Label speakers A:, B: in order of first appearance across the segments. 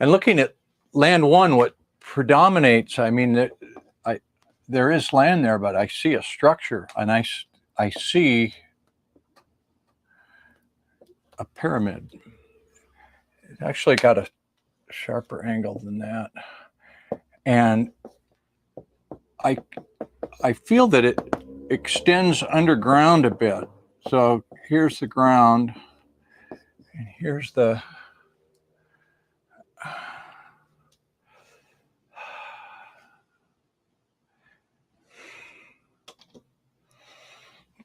A: And looking at land one, what predominates, I mean, there is land there, but I see a structure, and I see a pyramid. It actually got a sharper angle than that. And I feel that it extends underground a bit. So here's the ground, and here's the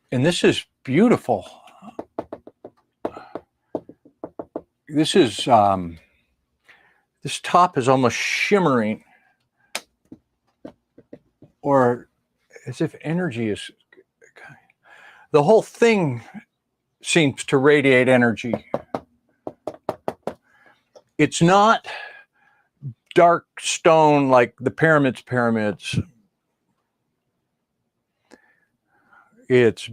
A: and this is beautiful. This is this top is almost shimmering, or as if energy is. The whole thing seems to radiate energy. It's not dark stone like the pyramids. It's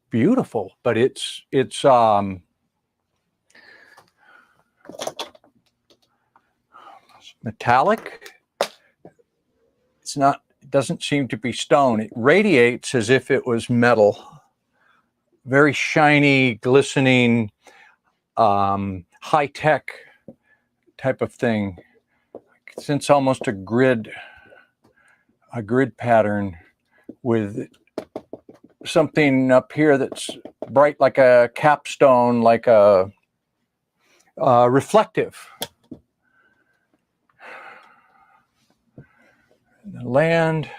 A: beautiful, but it's metallic. It's not. It doesn't seem to be stone. It radiates as if it was metal. Very shiny, glistening, high-tech type of thing. Since almost a grid pattern with something up here that's bright like a capstone, like a reflective. The land,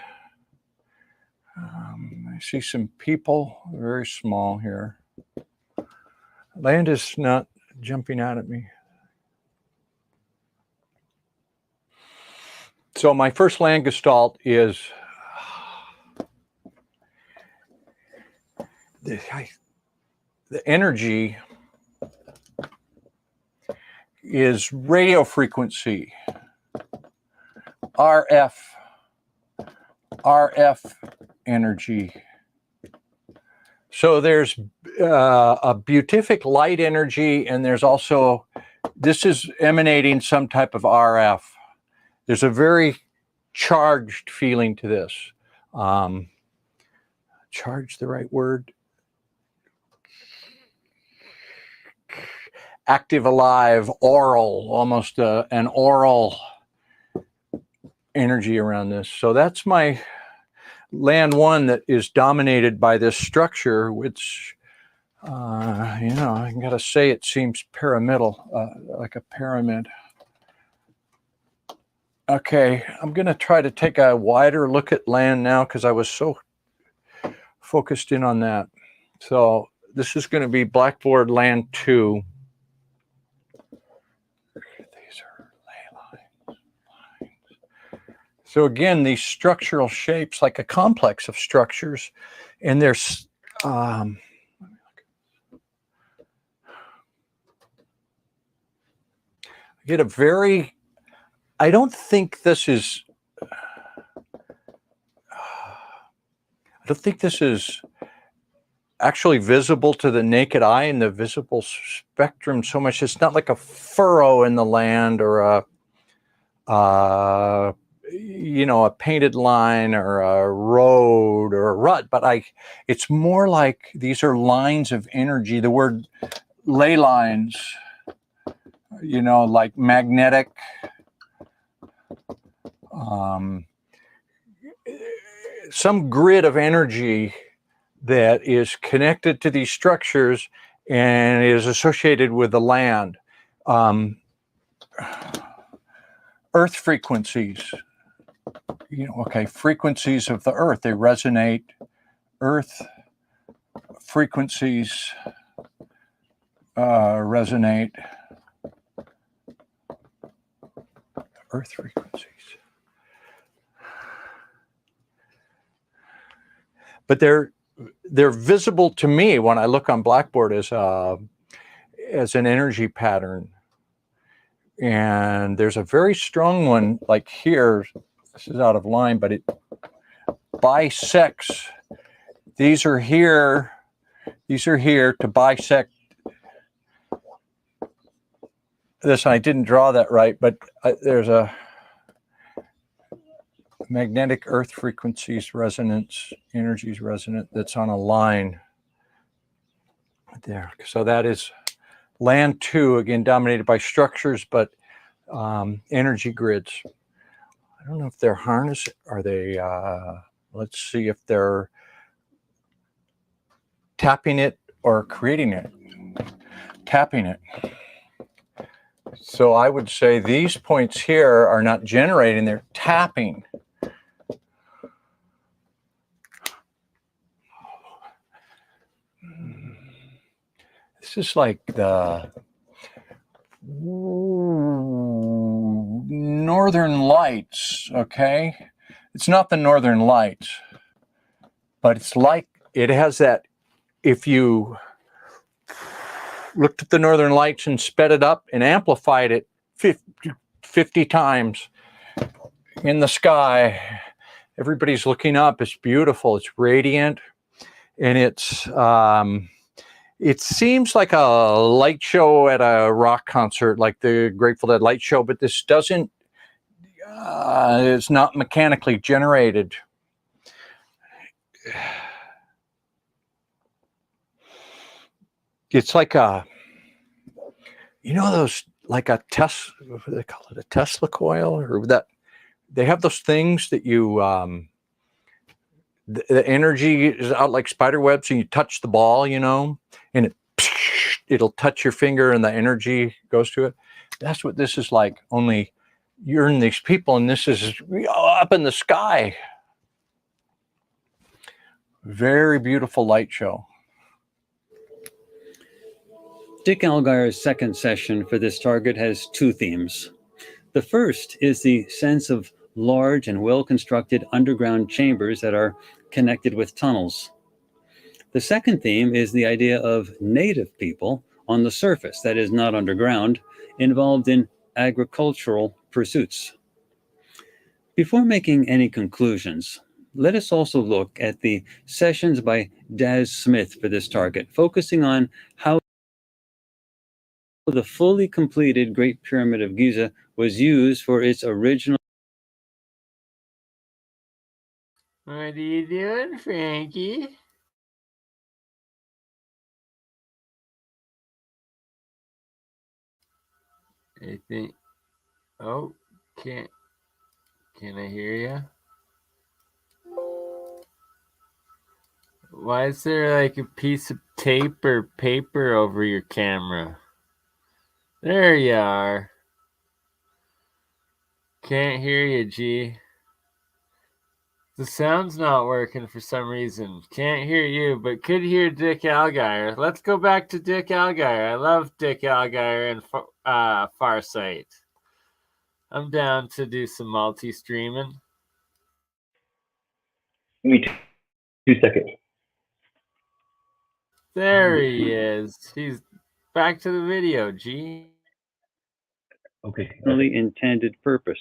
A: I see some people, very small here. Land is not jumping out at me. So my first land gestalt is the energy is radio frequency, RF energy. So there's a beatific light energy, and there's also, this is emanating some type of RF. There's a very charged feeling to this. Charged, the right word? Active, alive, oral, almost an oral energy around this. So that's my land one that is dominated by this structure, which, I gotta say it seems pyramidal, like a pyramid. Okay, I'm gonna try to take a wider look at land now because I was so focused in on that. So this is going to be Blackboard land 2. These are ley lines. So again, these structural shapes, like a complex of structures, and there's I get a very, I don't think this is actually visible to the naked eye in the visible spectrum so much. It's not like a furrow in the land or a painted line or a road or a rut, but it's more like these are lines of energy. The word ley lines, like magnetic, some grid of energy that is connected to these structures and is associated with the land. Earth frequencies, frequencies of the earth, they resonate. Earth frequencies resonate. Earth frequencies. But they're visible to me when I look on Blackboard as an energy pattern. And there's a very strong one, like here. This is out of line, but it bisects. These are here to bisect this, I didn't draw that right, but there's a magnetic earth frequencies resonance, energies resonant that's on a line there. So that is land 2, again, dominated by structures, but energy grids. I don't know if they're harness. Are they, let's see if they're tapping it or creating it. Tapping it. So I would say these points here are not generating, they're tapping. This is like the Northern Lights, okay? It's not the Northern Lights, but it's like, it has that, if you looked at the Northern Lights and sped it up and amplified it 50 times in the sky, everybody's looking up, it's beautiful, it's radiant, and it's, it seems like a light show at a rock concert, like the Grateful Dead light show, but this doesn't, it's not mechanically generated. It's like a, you know, those, like a Tesla, what do they call it, a Tesla coil, or that, they have those things that you, the energy is out like spider webs, and you touch the ball, you know, and it'll touch your finger and the energy goes to it. That's what this is like, only you're in these people and this is up in the sky. Very beautiful light show.
B: Dick Allgire's second session for this target has 2 themes. The first is the sense of large and well-constructed underground chambers that are connected with tunnels. The second theme is the idea of native people on the surface, that is not underground, involved in agricultural pursuits. Before making any conclusions, let us also look at the sessions by Daz Smith for this target, focusing on how the fully completed Great Pyramid of Giza was used for its original.
C: What are you doing, Frankie? I think, oh, can I hear you? Why is there like a piece of tape or paper over your camera? There you are. Can't hear you, G. The sound's not working for some reason. Can't hear you, but could hear Dick Allgire. Let's go back to Dick Allgire. I love Dick Allgire and Farsight. I'm down to do some multi-streaming.
D: Give me 2 seconds.
C: There he is. He's back to the video, G.
D: Okay.
B: Really intended purpose.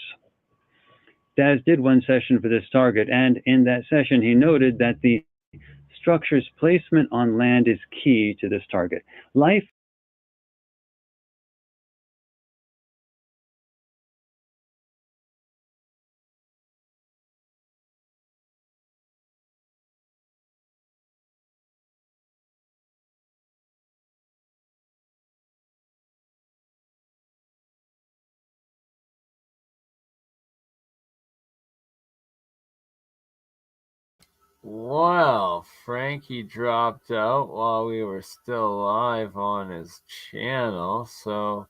B: Daz did one session for this target, and in that session he noted that the structure's placement on land is key to this target. Life
C: Well, Frankie dropped out while we were still live on his channel, so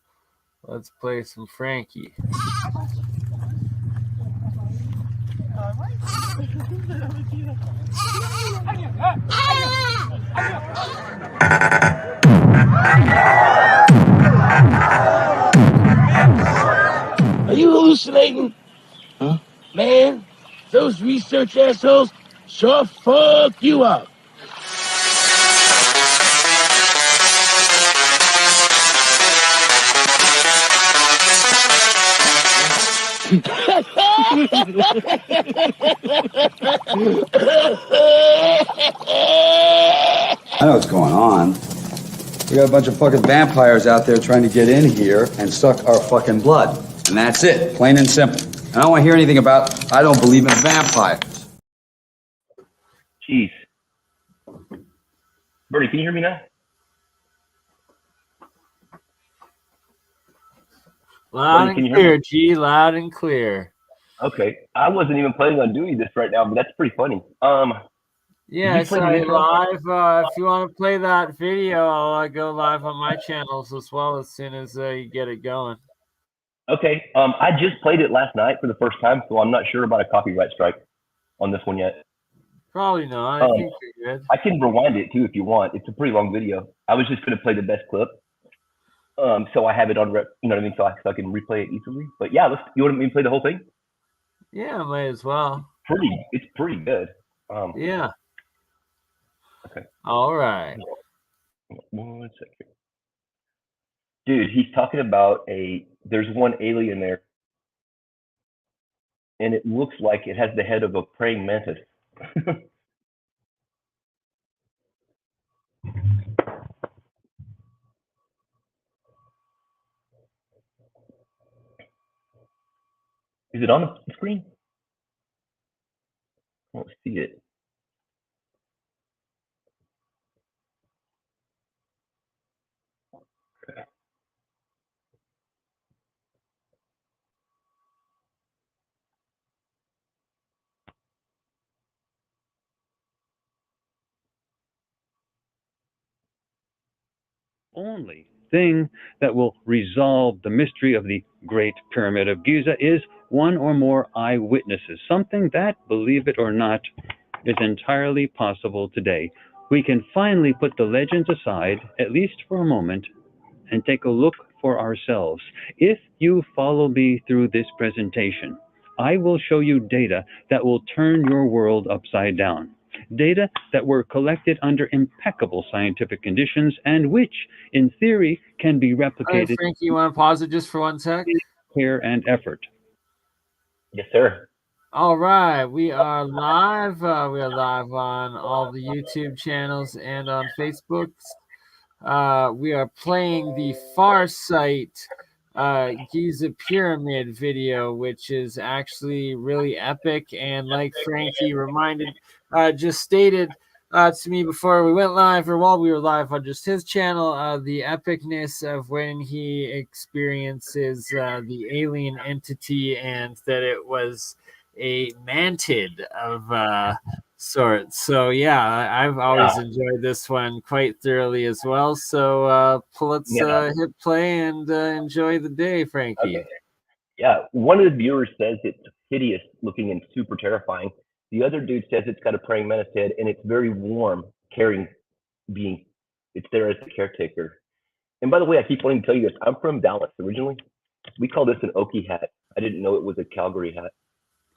C: let's play some Frankie.
E: Are you hallucinating? Huh? Man, those research assholes sure fuck you up.
F: I know what's going on. We got a bunch of fucking vampires out there trying to get in here and suck our fucking blood. And that's it, plain and simple. And I don't want to hear anything about, I don't believe in vampires.
D: Jeez. Bernie, can you hear me now?
C: Loud
D: Bernie, can
C: and
D: you hear
C: clear,
D: me?
C: G. Loud and clear.
D: Okay. I wasn't even planning on doing this right now, but that's pretty funny.
C: Yeah,
D: you play the
C: sorry,
D: intro?
C: live. If you want to play that video, I'll go live on my channels as well as soon as you get it going.
D: Okay. I just played it last night for the first time, so I'm not sure about a copyright strike on this one yet.
C: Probably not. I think you're good.
D: I can rewind it too if you want. It's a pretty long video. I was just going to play the best clip. So I have it on, you know what I mean? So I can replay it easily. But yeah, you want me to play the whole thing?
C: Yeah, might as well.
D: It's pretty good.
C: Yeah.
D: Okay.
C: All right.
D: 1 second. Dude, he's talking about there's one alien there, and it looks like it has the head of a praying mantis. Is it on the screen? I don't see it.
B: Only thing that will resolve the mystery of the Great Pyramid of Giza is one or more eyewitnesses, something that, believe it or not, is entirely possible today. We can finally put the legends aside, at least for a moment, and take a look for ourselves. If you follow me through this presentation, I will show you data that will turn your world upside down. Data that were collected under impeccable scientific conditions and which, in theory, can be
C: All right,
B: replicated
C: Frankie, you want to pause it just for 1 sec?
B: with care and effort.
D: Yes, sir.
C: All right, we are live. We are live on all the YouTube channels and on Facebook. We are playing the Farsight Giza Pyramid video, which is actually really epic. And like Frankie just stated to me before we went live, or while we were live on just his channel, the epicness of when he experiences the alien entity, and that it was a mantid of sorts. So yeah, I've always enjoyed this one quite thoroughly as well. So let's hit play and enjoy the day, Frankie.
D: Okay. Yeah, one of the viewers says it's hideous looking and super terrifying. The other dude says it's got a praying mantis head and it's very warm, caring being. It's there as the caretaker. And by the way, I keep wanting to tell you this. I'm from Dallas originally. We call this an Okie hat. I didn't know it was a Calgary hat.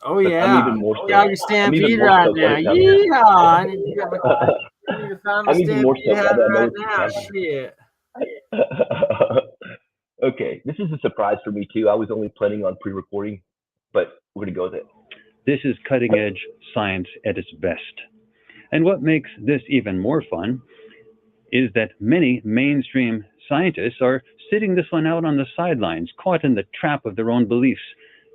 C: Oh
D: But
C: yeah,
D: I'm even more so.
C: Calgary Stampede
D: more
C: right
D: so
C: now.
D: glad it's
C: Yeehaw! I need to find
D: I'm
C: the
D: even more
C: Stampede
D: so
C: hat
D: glad I know
C: right
D: it's
C: now.
D: Calgary.
C: Shit.
D: Okay, this is a surprise for me too. I was only planning on pre-recording, but we're gonna go with it.
B: This is cutting edge science at its best. And what makes this even more fun is that many mainstream scientists are sitting this one out on the sidelines, caught in the trap of their own beliefs,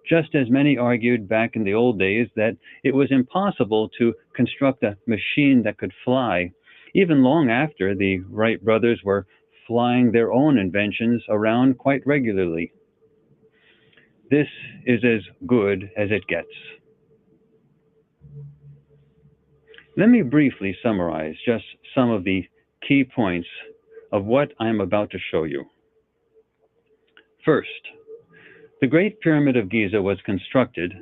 B: just as many argued back in the old days that it was impossible to construct a machine that could fly, even long after the Wright brothers were flying their own inventions around quite regularly. This is as good as it gets. Let me briefly summarize just some of the key points of what I'm about to show you. First, the Great Pyramid of Giza was constructed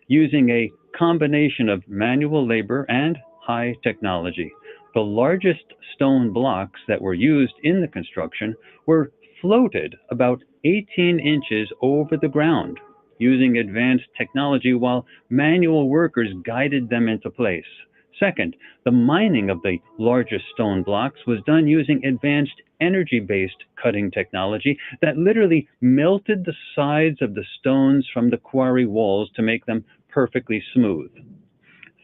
B: using a combination of manual labor and high technology. The largest stone blocks that were used in the construction were floated about 18 inches over the ground using advanced technology while manual workers guided them into place. Second, the mining of the largest stone blocks was done using advanced energy-based cutting technology that literally melted the sides of the stones from the quarry walls to make them perfectly smooth.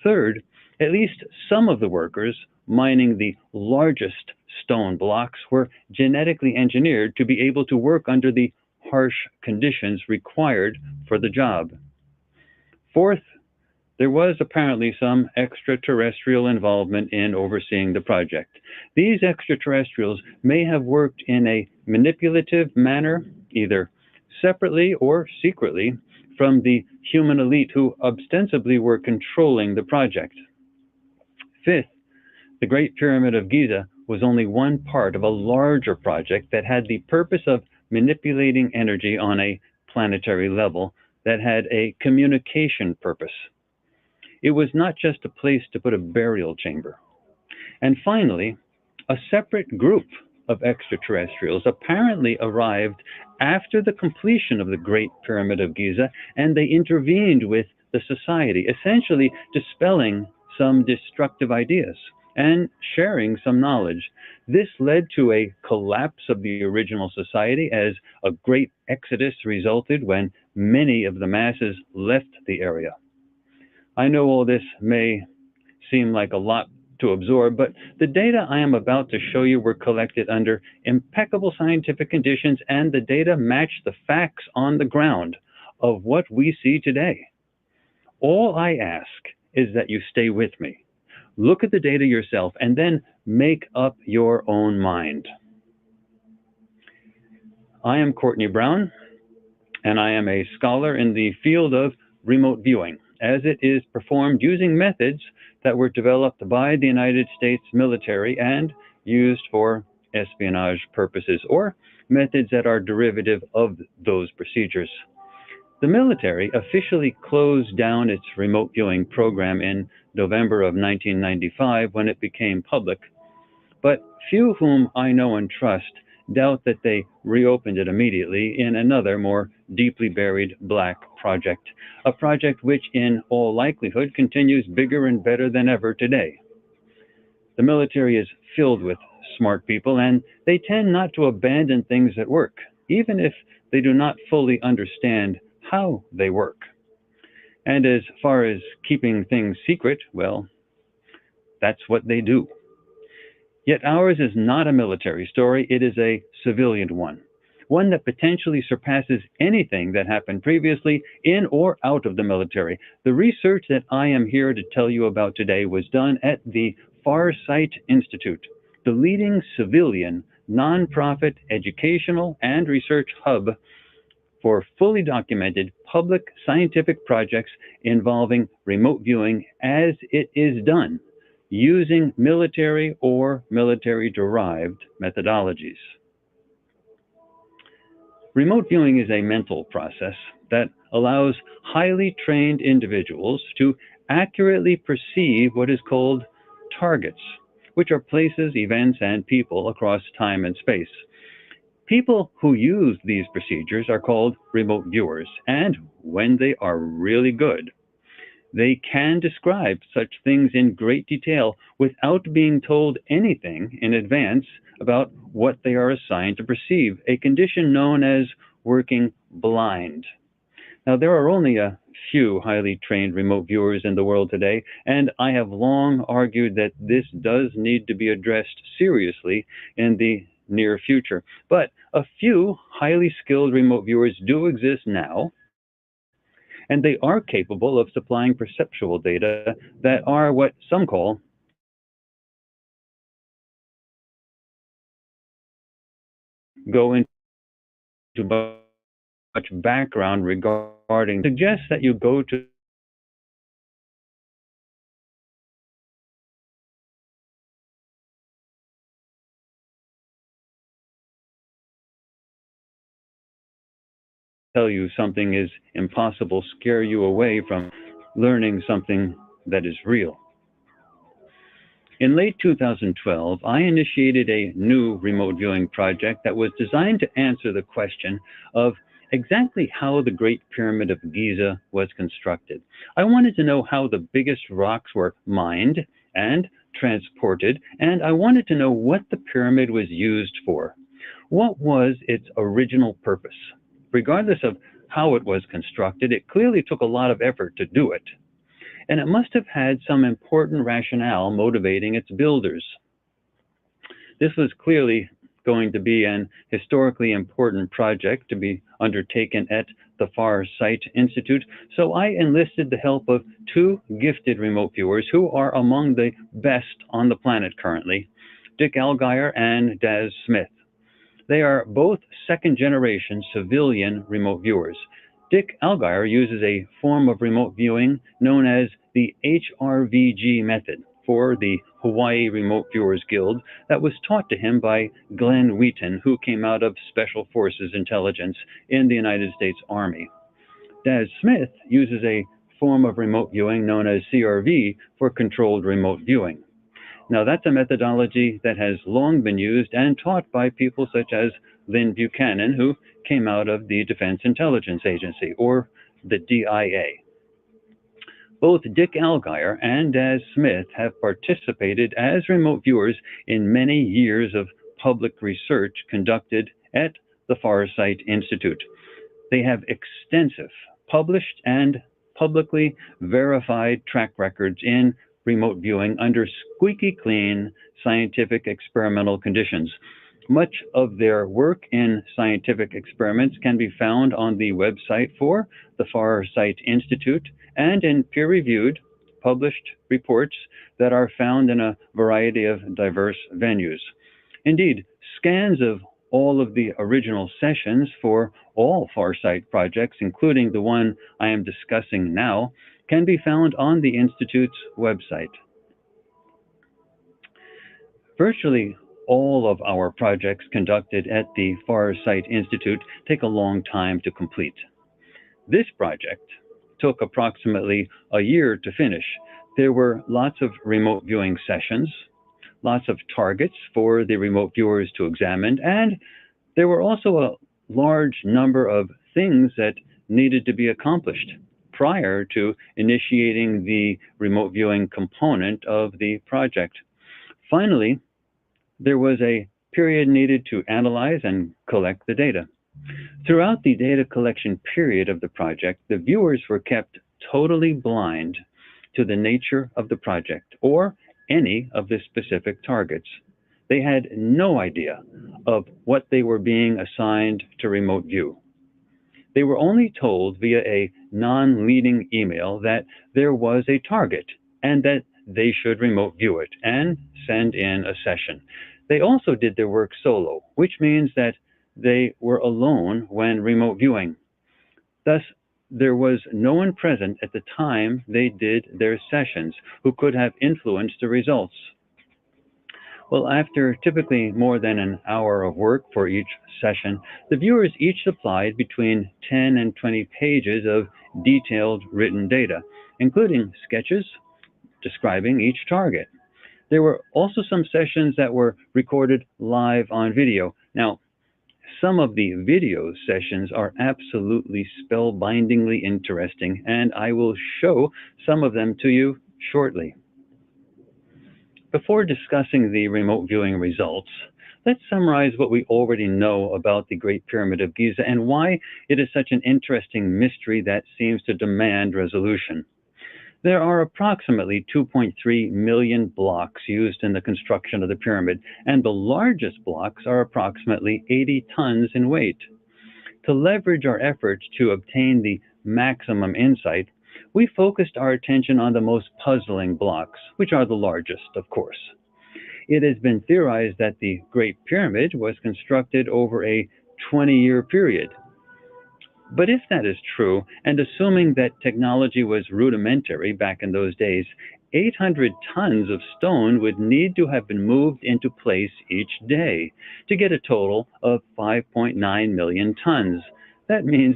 B: Third, at least some of the workers mining the largest stone blocks were genetically engineered to be able to work under the harsh conditions required for the job. Fourth, there was apparently some extraterrestrial involvement in overseeing the project. These extraterrestrials may have worked in a manipulative manner, either separately or secretly, from the human elite who ostensibly were controlling the project. Fifth, the Great Pyramid of Giza was only one part of a larger project that had the purpose of manipulating energy on a planetary level that had a communication purpose. It was not just a place to put a burial chamber. And finally, a separate group of extraterrestrials apparently arrived after the completion of the Great Pyramid of Giza, and they intervened with the society, essentially dispelling some destructive ideas and sharing some knowledge. This led to a collapse of the original society as a great exodus resulted when many of the masses left the area. I know all this may seem like a lot to absorb, but the data I am about to show you were collected under impeccable scientific conditions, and the data match the facts on the ground of what we see today. All I ask is that you stay with me. Look at the data yourself and then make up your own mind. I am Courtney Brown, and I am a scholar in the field of remote viewing, as it is performed using methods that were developed by the United States military and used for espionage purposes, or methods that are derivative of those procedures. The military officially closed down its remote viewing program in November of 1995 when it became public, but few whom I know and trust doubt that they reopened it immediately in another, more deeply buried black project, a project which in all likelihood continues bigger and better than ever today. The military is filled with smart people, and they tend not to abandon things that work, even if they do not fully understand how they work. And as far as keeping things secret, well, that's what they do. Yet ours is not a military story, it is a civilian one that potentially surpasses anything that happened previously in or out of the military. The research that I am here to tell you about today was done at the Farsight Institute, the leading civilian, nonprofit, educational, and research hub for fully documented public scientific projects involving remote viewing as it is done using military or military-derived methodologies. Remote viewing is a mental process that allows highly trained individuals to accurately perceive what is called targets, which are places, events, and people across time and space. People who use these procedures are called remote viewers, and when they are really good, they can describe such things in great detail without being told anything in advance about what they are assigned to perceive, a condition known as working blind. Now, there are only a few highly trained remote viewers in the world today, and I have long argued that this does need to be addressed seriously in the near future. But a few highly skilled remote viewers do exist now, and they are capable of supplying perceptual data that are what some call go into much background regarding, suggests that you go to tell you something is impossible, scare you away from learning something that is real. In late 2012, I initiated a new remote viewing project that was designed to answer the question of exactly how the Great Pyramid of Giza was constructed. I wanted to know how the biggest rocks were mined and transported, and I wanted to know what the pyramid was used for. What was its original purpose? Regardless of how it was constructed, it clearly took a lot of effort to do it, and it must have had some important rationale motivating its builders. This was clearly going to be an historically important project to be undertaken at the Far Sight Institute, so I enlisted the help of two gifted remote viewers who are among the best on the planet currently, Dick Allgaier and Daz Smith. They are both second-generation civilian remote viewers. Dick Allgaier uses a form of remote viewing known as the HRVG method for the Hawaii Remote Viewers Guild that was taught to him by Glenn Wheaton, who came out of Special Forces Intelligence in the United States Army. Daz Smith uses a form of remote viewing known as CRV for controlled remote viewing. Now, that's a methodology that has long been used and taught by people such as Lynn Buchanan, who came out of the Defense Intelligence Agency, or the DIA. Both Dick Allgaier and Daz Smith have participated as remote viewers in many years of public research conducted at the Far Sight Institute. They have extensive published and publicly verified track records in remote viewing under squeaky clean scientific experimental conditions. Much of their work in scientific experiments can be found on the website for the Far Sight Institute and in peer-reviewed, published reports that are found in a variety of diverse venues. Indeed, scans of all of the original sessions for all Far Sight projects, including the one I am discussing now, can be found on the Institute's website. Virtually all of our projects conducted at the Far Sight Institute take a long time to complete. This project took approximately a year to finish. There were lots of remote viewing sessions, lots of targets for the remote viewers to examine, and there were also a large number of things that needed to be accomplished prior to initiating the remote viewing component of the project. Finally, there was a period needed to analyze and collect the data. Throughout the data collection period of the project, the viewers were kept totally blind to the nature of the project or any of the specific targets. They had no idea of what they were being assigned to remote view. They were only told via a non-leading email that there was a target and that they should remote view it and send in a session. They also did their work solo, which means that they were alone when remote viewing. Thus, there was no one present at the time they did their sessions who could have influenced the results. Well, after typically more than an hour of work for each session, the viewers each supplied between 10 and 20 pages of detailed written data, including sketches describing each target. There were also some sessions that were recorded live on video. Now, some of the video sessions are absolutely spellbindingly interesting, and I will show some of them to you shortly. Before discussing the remote viewing results, let's summarize what we already know about the Great Pyramid of Giza and why it is such an interesting mystery that seems to demand resolution. There are approximately 2.3 million blocks used in the construction of the pyramid, and the largest blocks are approximately 80 tons in weight. To leverage our efforts to obtain the maximum insight, we focused our attention on the most puzzling blocks, which are the largest, of course. It has been theorized that the Great Pyramid was constructed over a 20-year period. But if that is true, and assuming that technology was rudimentary back in those days, 800 tons of stone would need to have been moved into place each day to get a total of 5.9 million tons. That means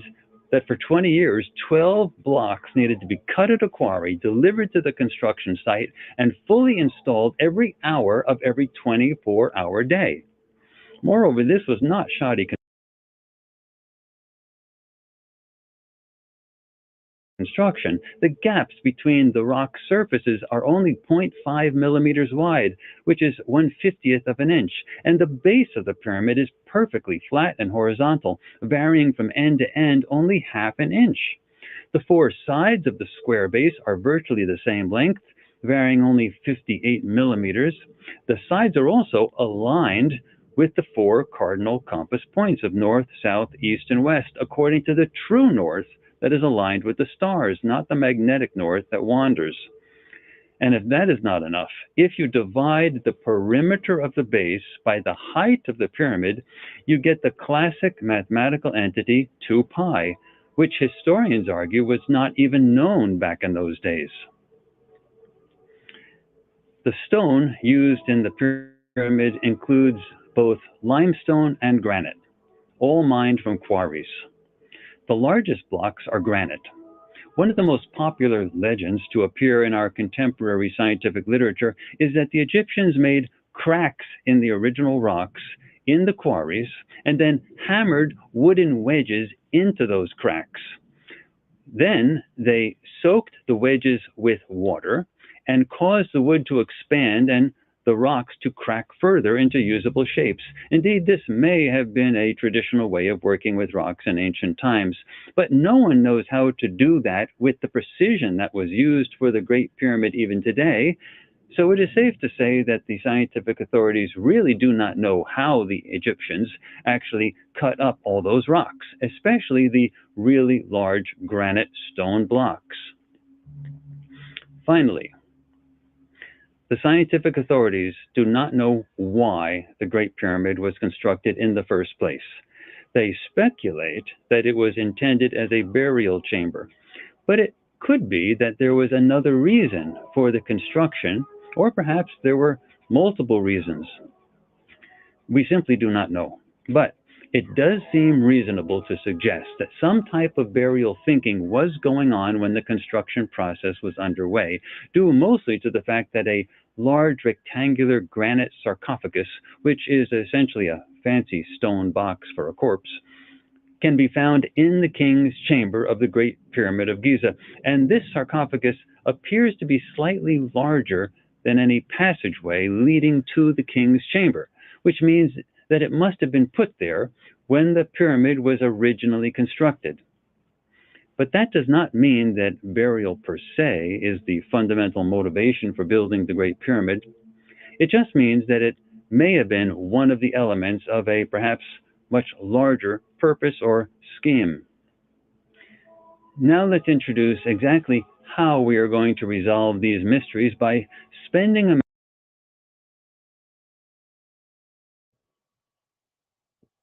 B: that for 20 years, 12 blocks needed to be cut at a quarry, delivered to the construction site, and fully installed every hour of every 24-hour day. Moreover, this was not shoddy construction. The gaps between the rock surfaces are only 0.5 millimeters wide, which is 1/50th of an inch, and the base of the pyramid is perfectly flat and horizontal, varying from end to end only ½ an inch. The four sides of the square base are virtually the same length, varying only 58 millimeters. The sides are also aligned with the 4 cardinal compass points of north, south, east, and west, according to the true north that is aligned with the stars, not the magnetic north that wanders. And if that is not enough, if you divide the perimeter of the base by the height of the pyramid, you get the classic mathematical entity 2 pi, which historians argue was not even known back in those days. The stone used in the pyramid includes both limestone and granite, all mined from quarries. The largest blocks are granite. One of the most popular legends to appear in our contemporary scientific literature is that the Egyptians made cracks in the original rocks in the quarries and then hammered wooden wedges into those cracks. Then they soaked the wedges with water and caused the wood to expand and the rocks to crack further into usable shapes. Indeed, this may have been a traditional way of working with rocks in ancient times, but no one knows how to do that with the precision that was used for the Great Pyramid even today. So it is safe to say that the scientific authorities really do not know how the Egyptians actually cut up all those rocks, especially the really large granite stone blocks. Finally, the scientific authorities do not know why the Great Pyramid was constructed in the first place. They speculate that it was intended as a burial chamber, but it could be that there was another reason for the construction, or perhaps there were multiple reasons. We simply do not know, but it does seem reasonable to suggest that some type of burial thinking was going on when the construction process was underway, due mostly to the fact that a large rectangular granite sarcophagus, which is essentially a fancy stone box for a corpse, can be found in the king's chamber of the Great Pyramid of Giza. And this sarcophagus appears to be slightly larger than any passageway leading to the king's chamber, which means that it must have been put there when the pyramid was originally constructed. But that does not mean that burial per se is the fundamental motivation for building the Great Pyramid. It just means that it may have been one of the elements of a perhaps much larger purpose or scheme. Now let's introduce exactly how we are going to resolve these mysteries by spending a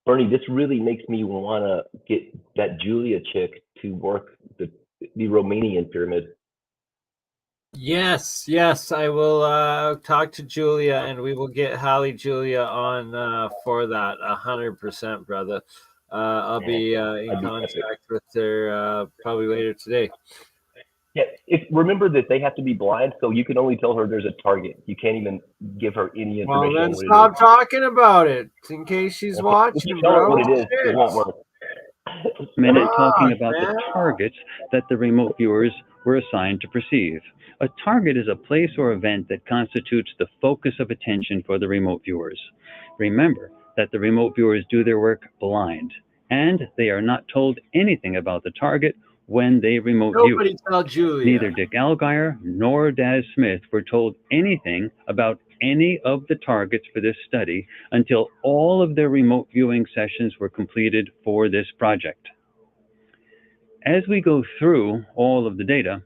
D: Bernie, this really makes me want to get that Julia chick to work the Romanian pyramid.
C: Yes, I will talk to Julia, and we will get Hallie Julia on for that 100%, brother. I'll be in contact with her probably later today.
D: Yeah, remember that they have to be blind, so you can only tell her there's a target. You can't even give her any information.
C: Well, then stop talking about it in case she's watching,
D: tell her
C: bro.
D: what it is, it won't work.
B: minute talking about the targets that the remote viewers were assigned to perceive. A target is a place or event that constitutes the focus of attention for the remote viewers. Remember that the remote viewers do their work blind, and they are not told anything about the target when they remote
C: Nobody
B: view.
C: tell Julia.
B: Neither Dick Allgaier nor Daz Smith were told anything about any of the targets for this study until all of their remote viewing sessions were completed for this project. As we go through all of the data,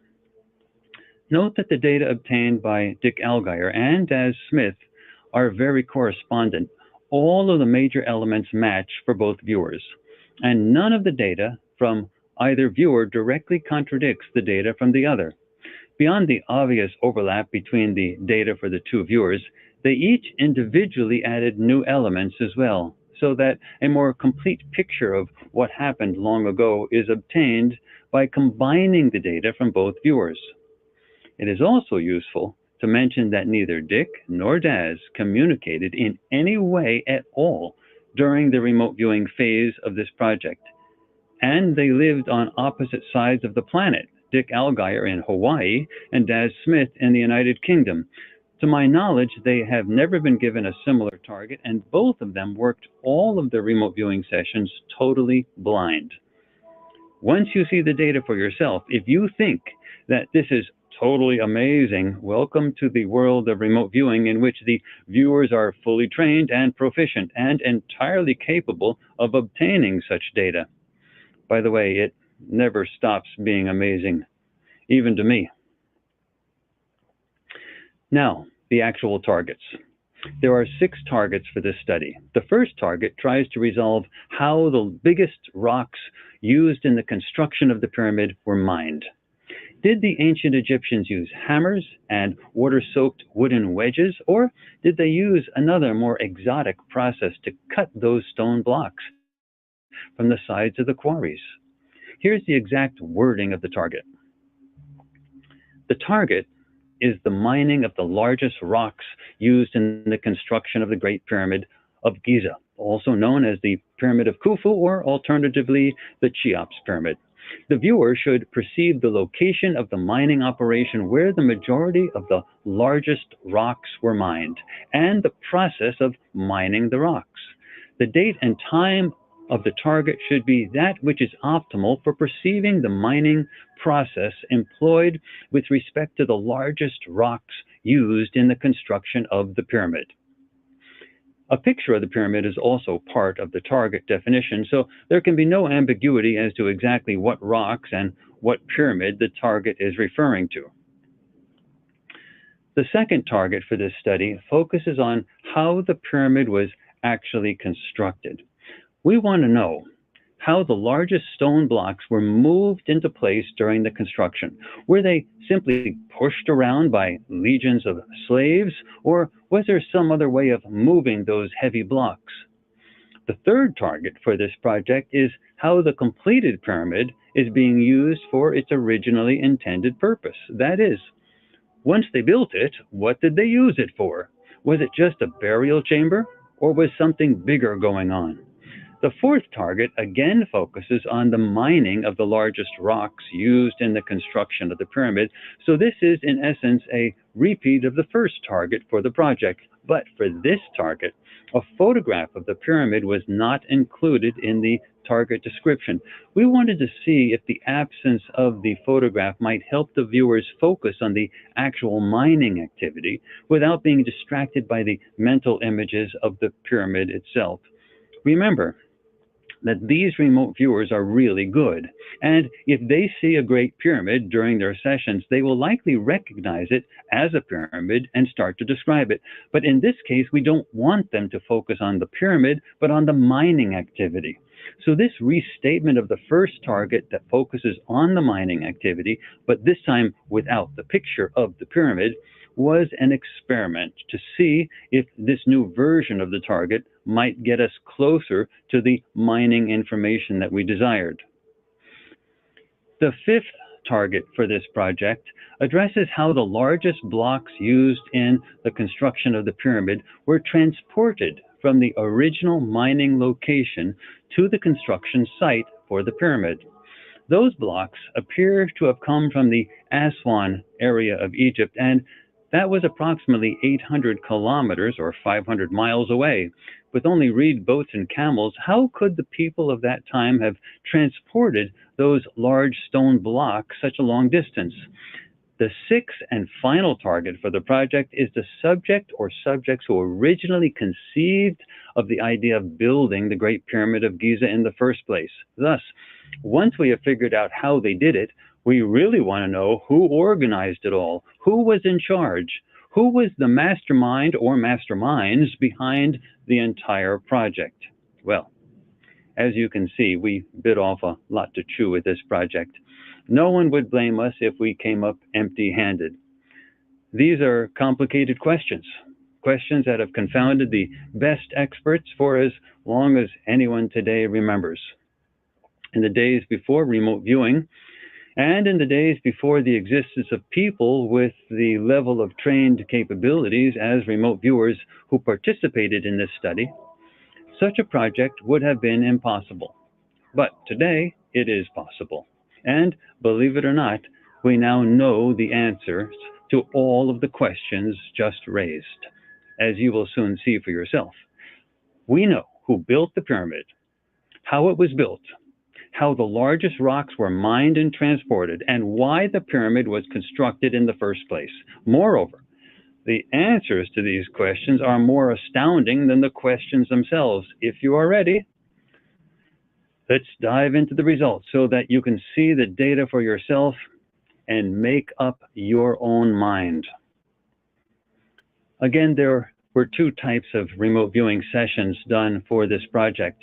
B: note that the data obtained by Dick Allgaier and Daz Smith are very correspondent. All of the major elements match for both viewers, and none of the data from either viewer directly contradicts the data from the other. Beyond the obvious overlap between the data for the two viewers, they each individually added new elements as well, so that a more complete picture of what happened long ago is obtained by combining the data from both viewers. It is also useful to mention that neither Dick nor Daz communicated in any way at all during the remote viewing phase of this project, and they lived on opposite sides of the planet, Dick Allgaier in Hawaii and Daz Smith in the United Kingdom. To my knowledge, they have never been given a similar target, and both of them worked all of their remote viewing sessions totally blind. Once you see the data for yourself, if you think that this is totally amazing. Welcome to the world of remote viewing, in which the viewers are fully trained and proficient and entirely capable of obtaining such data. By the way, it never stops being amazing, even to me. Now, the actual targets. There are 6 targets for this study. The first target tries to resolve how the biggest rocks used in the construction of the pyramid were mined. Did the ancient Egyptians use hammers and water-soaked wooden wedges, or did they use another more exotic process to cut those stone blocks from the sides of the quarries? Here's the exact wording of the target. The target is the mining of the largest rocks used in the construction of the Great Pyramid of Giza, also known as the Pyramid of Khufu, or alternatively, the Cheops Pyramid. The viewer should perceive the location of the mining operation where the majority of the largest rocks were mined, and the process of mining the rocks. The date and time of the target should be that which is optimal for perceiving the mining process employed with respect to the largest rocks used in the construction of the pyramid. A picture of the pyramid is also part of the target definition, so there can be no ambiguity as to exactly what rocks and what pyramid the target is referring to. The second target for this study focuses on how the pyramid was actually constructed. We want to know how the largest stone blocks were moved into place during the construction. Were they simply pushed around by legions of slaves, or was there some other way of moving those heavy blocks? The third target for this project is how the completed pyramid is being used for its originally intended purpose. That is, once they built it, what did they use it for? Was it just a burial chamber, or was something bigger going on? The fourth target again focuses on the mining of the largest rocks used in the construction of the pyramid, so this is in essence a repeat of the first target for the project. But for this target, a photograph of the pyramid was not included in the target description. We wanted to see if the absence of the photograph might help the viewers focus on the actual mining activity without being distracted by the mental images of the pyramid itself. Remember that these remote viewers are really good, and if they see a Great Pyramid during their sessions, they will likely recognize it as a pyramid and start to describe it. But in this case, we don't want them to focus on the pyramid, but on the mining activity. So this restatement of the first target that focuses on the mining activity, but this time without the picture of the pyramid, was an experiment to see if this new version of the target might get us closer to the mining information that we desired. The fifth target for this project addresses how the largest blocks used in the construction of the pyramid were transported from the original mining location to the construction site for the pyramid. Those blocks appear to have come from the Aswan area of Egypt, and that was approximately 800 kilometers or 500 miles away. With only reed boats and camels, how could the people of that time have transported those large stone blocks such a long distance? The sixth and final target for the project is the subject or subjects who originally conceived of the idea of building the Great Pyramid of Giza in the first place. Thus, once we have figured out how they did it, we really want to know who organized it all, who was in charge, who was the mastermind or masterminds behind the entire project. Well, as you can see, we bit off a lot to chew with this project. No one would blame us if we came up empty-handed. These are complicated questions, questions that have confounded the best experts for as long as anyone today remembers. In the days before remote viewing, and in the days before the existence of people with the level of trained capabilities as remote viewers who participated in this study, such a project would have been impossible. But today, it is possible. And believe it or not, we now know the answers to all of the questions just raised, as you will soon see for yourself. We know who built the pyramid, how it was built, how the largest rocks were mined and transported, and why the pyramid was constructed in the first place. Moreover, the answers to these questions are more astounding than the questions themselves. If you are ready, let's dive into the results so that you can see the data for yourself and make up your own mind. Again, there were two types of remote viewing sessions done for this project.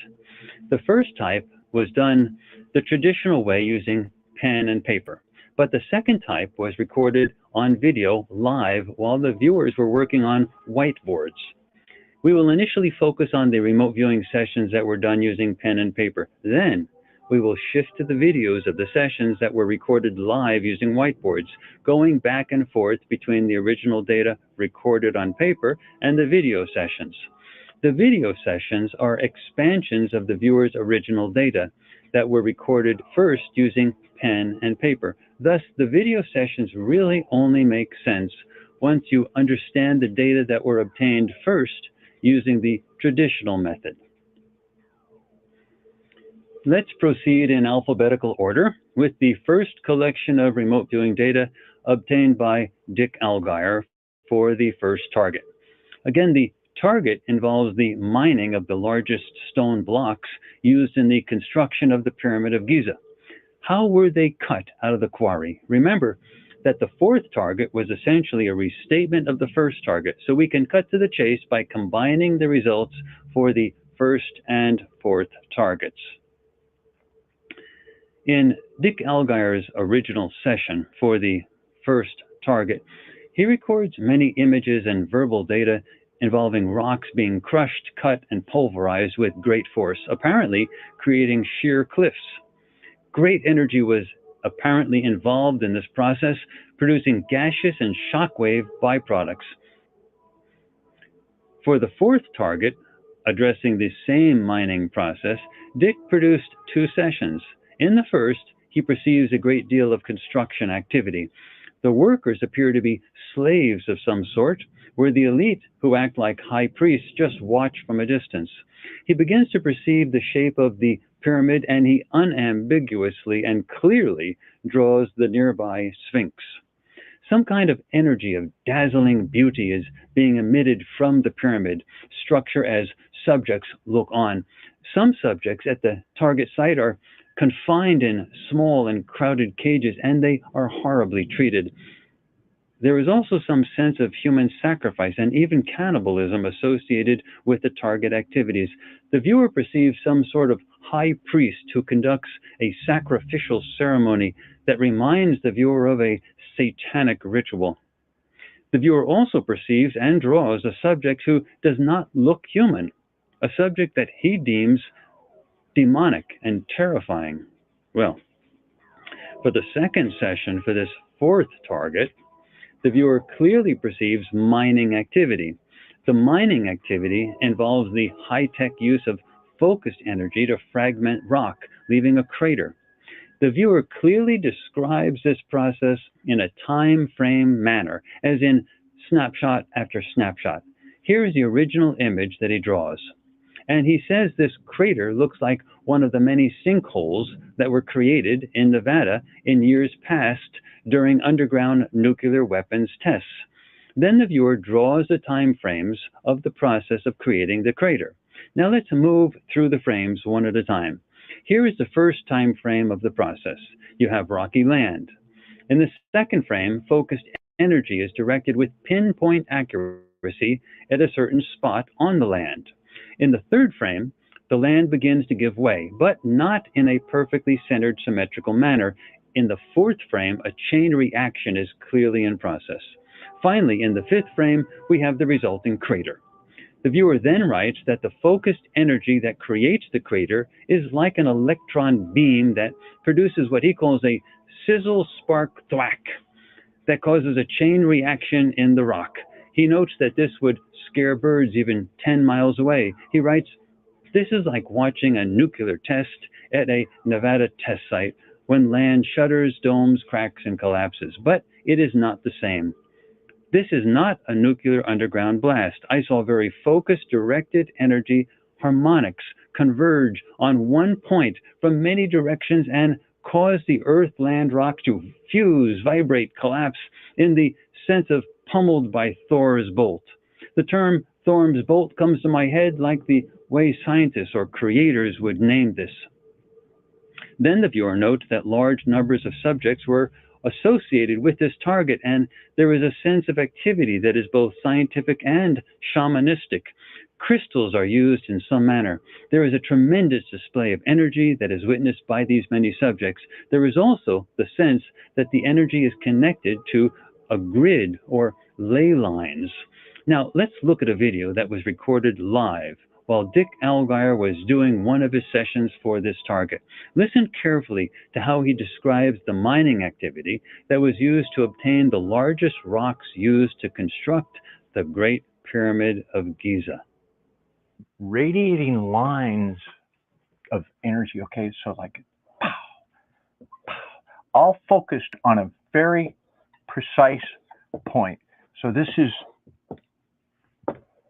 B: The first type was done the traditional way using pen and paper, but the second type was recorded on video live while the viewers were working on whiteboards. We will initially focus on the remote viewing sessions that were done using pen and paper. Then we will shift to the videos of the sessions that were recorded live using whiteboards, going back and forth between the original data recorded on paper and the video sessions. The video sessions are expansions of the viewer's original data that were recorded first using pen and paper. Thus, the video sessions really only make sense once you understand the data that were obtained first using the traditional method. Let's proceed in alphabetical order with the first collection of remote viewing data obtained by Dick Allgaier for the first target. Again, the target involves the mining of the largest stone blocks used in the construction of the Pyramid of Giza. How were they cut out of the quarry? Remember that the fourth target was essentially a restatement of the first target, so we can cut to the chase by combining the results for the first and fourth targets. In Dick Allgaier's original session for the first target, he records many images and verbal data involving rocks being crushed, cut, and pulverized with great force, apparently creating sheer cliffs. Great energy was apparently involved in this process, producing gaseous and shockwave byproducts. For the fourth target, addressing the same mining process, Dick produced two sessions. In the first, he perceives a great deal of construction activity. The workers appear to be slaves of some sort, where the elite, who act like high priests, just watch from a distance. He begins to perceive the shape of the pyramid, and he unambiguously and clearly draws the nearby Sphinx. Some kind of energy of dazzling beauty is being emitted from the pyramid structure as subjects look on. Some subjects at the target site are confined in small and crowded cages, and they are horribly treated. There is also some sense of human sacrifice and even cannibalism associated with the target activities. The viewer perceives some sort of high priest who conducts a sacrificial ceremony that reminds the viewer of a satanic ritual. The viewer also perceives and draws a subject who does not look human, a subject that he deems demonic and terrifying. Well, for the second session for this fourth target, the viewer clearly perceives mining activity. The mining activity involves the high-tech use of focused energy to fragment rock, leaving a crater. The viewer clearly describes this process in a time frame manner, as in snapshot after snapshot. Here is the original image that he draws. And he says this crater looks like one of the many sinkholes that were created in Nevada in years past during underground nuclear weapons tests. Then the viewer draws the time frames of the process of creating the crater. Now let's move through the frames one at a time. Here is the first time frame of the process. You have rocky land. In the second frame, focused energy is directed with pinpoint accuracy at a certain spot on the land. In the third frame, the land begins to give way, but not in a perfectly centered symmetrical manner. In the fourth frame, a chain reaction is clearly in process. Finally, in the fifth frame, we have the resulting crater. The viewer then writes that the focused energy that creates the crater is like an electron beam that produces what he calls a sizzle spark thwack that causes a chain reaction in the rock. He notes that this would scare birds even 10 miles away. He writes, "This is like watching a nuclear test at a Nevada test site when land shudders, domes, cracks, and collapses. But it is not the same. This is not a nuclear underground blast. I saw very focused, directed energy harmonics converge on one point from many directions and cause the earth-land rock to fuse, vibrate, collapse in the sense of pummeled by Thor's bolt. The term Thor's bolt comes to my head like the way scientists or creators would name this. Then the viewer notes that large numbers of subjects were associated with this target, and there is a sense of activity that is both scientific and shamanistic. Crystals are used in some manner. There is a tremendous display of energy that is witnessed by these many subjects. There is also the sense that the energy is connected to a grid or ley lines. Now, let's look at a video that was recorded live while Dick Allgaier was doing one of his sessions for this target. Listen carefully to how he describes the mining activity that was used to obtain the largest rocks used to construct the Great Pyramid of Giza.
A: Radiating lines of energy. Okay, so like pow, pow, all focused on a very precise point. So this is,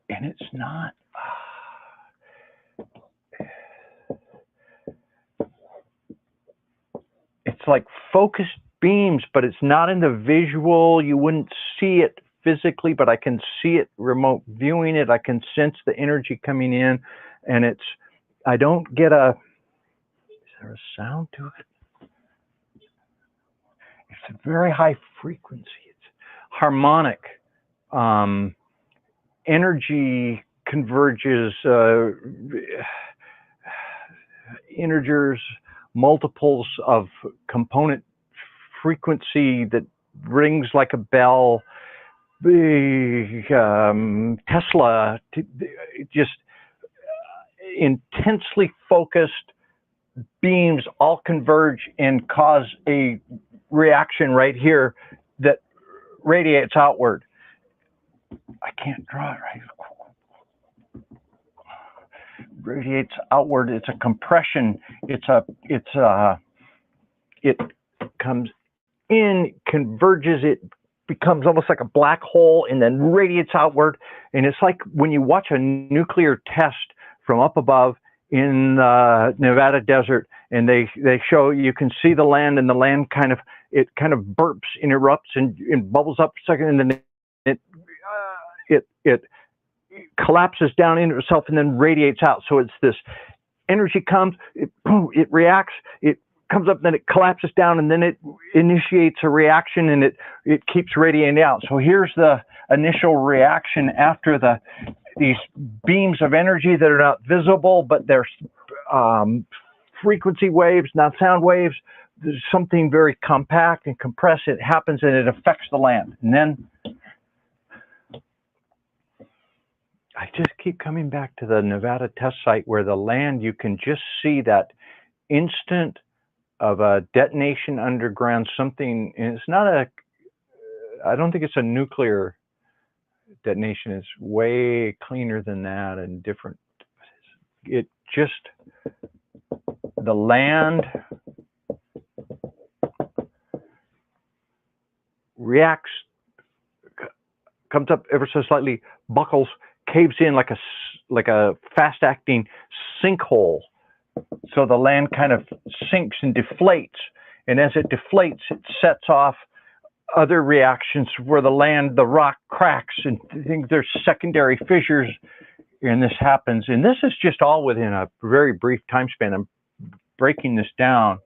A: and it's not. It's like focused beams, but it's not in the visual. You wouldn't see it physically, but I can see it remote viewing it. I can sense the energy coming in, and it's, I don't get a, is there a sound to it? It's a very high frequency. It's harmonic. Energy converges, integers, multiples of component frequency that rings like a bell. Tesla, just intensely focused beams all converge and cause a reaction right here that radiates outward. I can't draw it right. Radiates outward. It's a compression. It comes in, converges, it becomes almost like a black hole and then radiates outward. And it's like when you watch a nuclear test from up above in the Nevada desert, and they show, you can see the land, and the land kind of burps and erupts and bubbles up a second, and then it collapses down into itself and then radiates out. So it's this energy comes, it reacts, it comes up, then it collapses down, and then it initiates a reaction, and it keeps radiating out. So here's the initial reaction after these beams of energy that are not visible, but they're frequency waves, not sound waves. There's something very compact and compressed. It happens and it affects the land. And then I just keep coming back to the Nevada test site where the land, you can just see that instant of a detonation underground, something, and it's not I don't think it's a nuclear detonation. It's way cleaner than that and different. It just, the land reacts, comes up ever so slightly, buckles, caves in like a fast-acting sinkhole. So the land kind of sinks and deflates, and as it deflates, it sets off other reactions where the rock cracks, and I think there's secondary fissures, and this happens. And this is just all within a very brief time span. I'm breaking this down.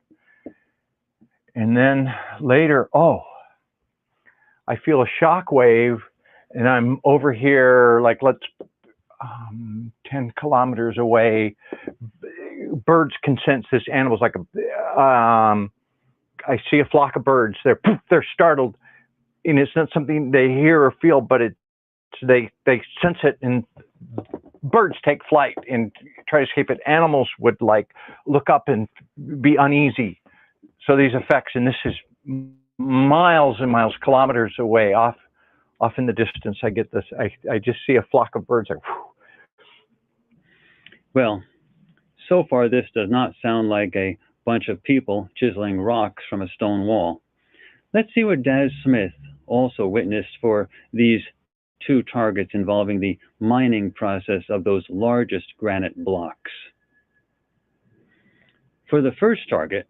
A: And then later, I feel a shock wave, and I'm over here, like 10 kilometers away. Birds can sense this. Animals, like I see a flock of birds. They're startled, and it's not something they hear or feel, but they sense it, and birds take flight and try to escape it. Animals would look up and be uneasy. So these effects, and this is miles and miles, kilometers away, off in the distance. I get this. I just see a flock of birds.
B: Well, so far this does not sound like a bunch of people chiseling rocks from a stone wall. Let's see what Daz Smith also witnessed for these two targets involving the mining process of those largest granite blocks. For the first target,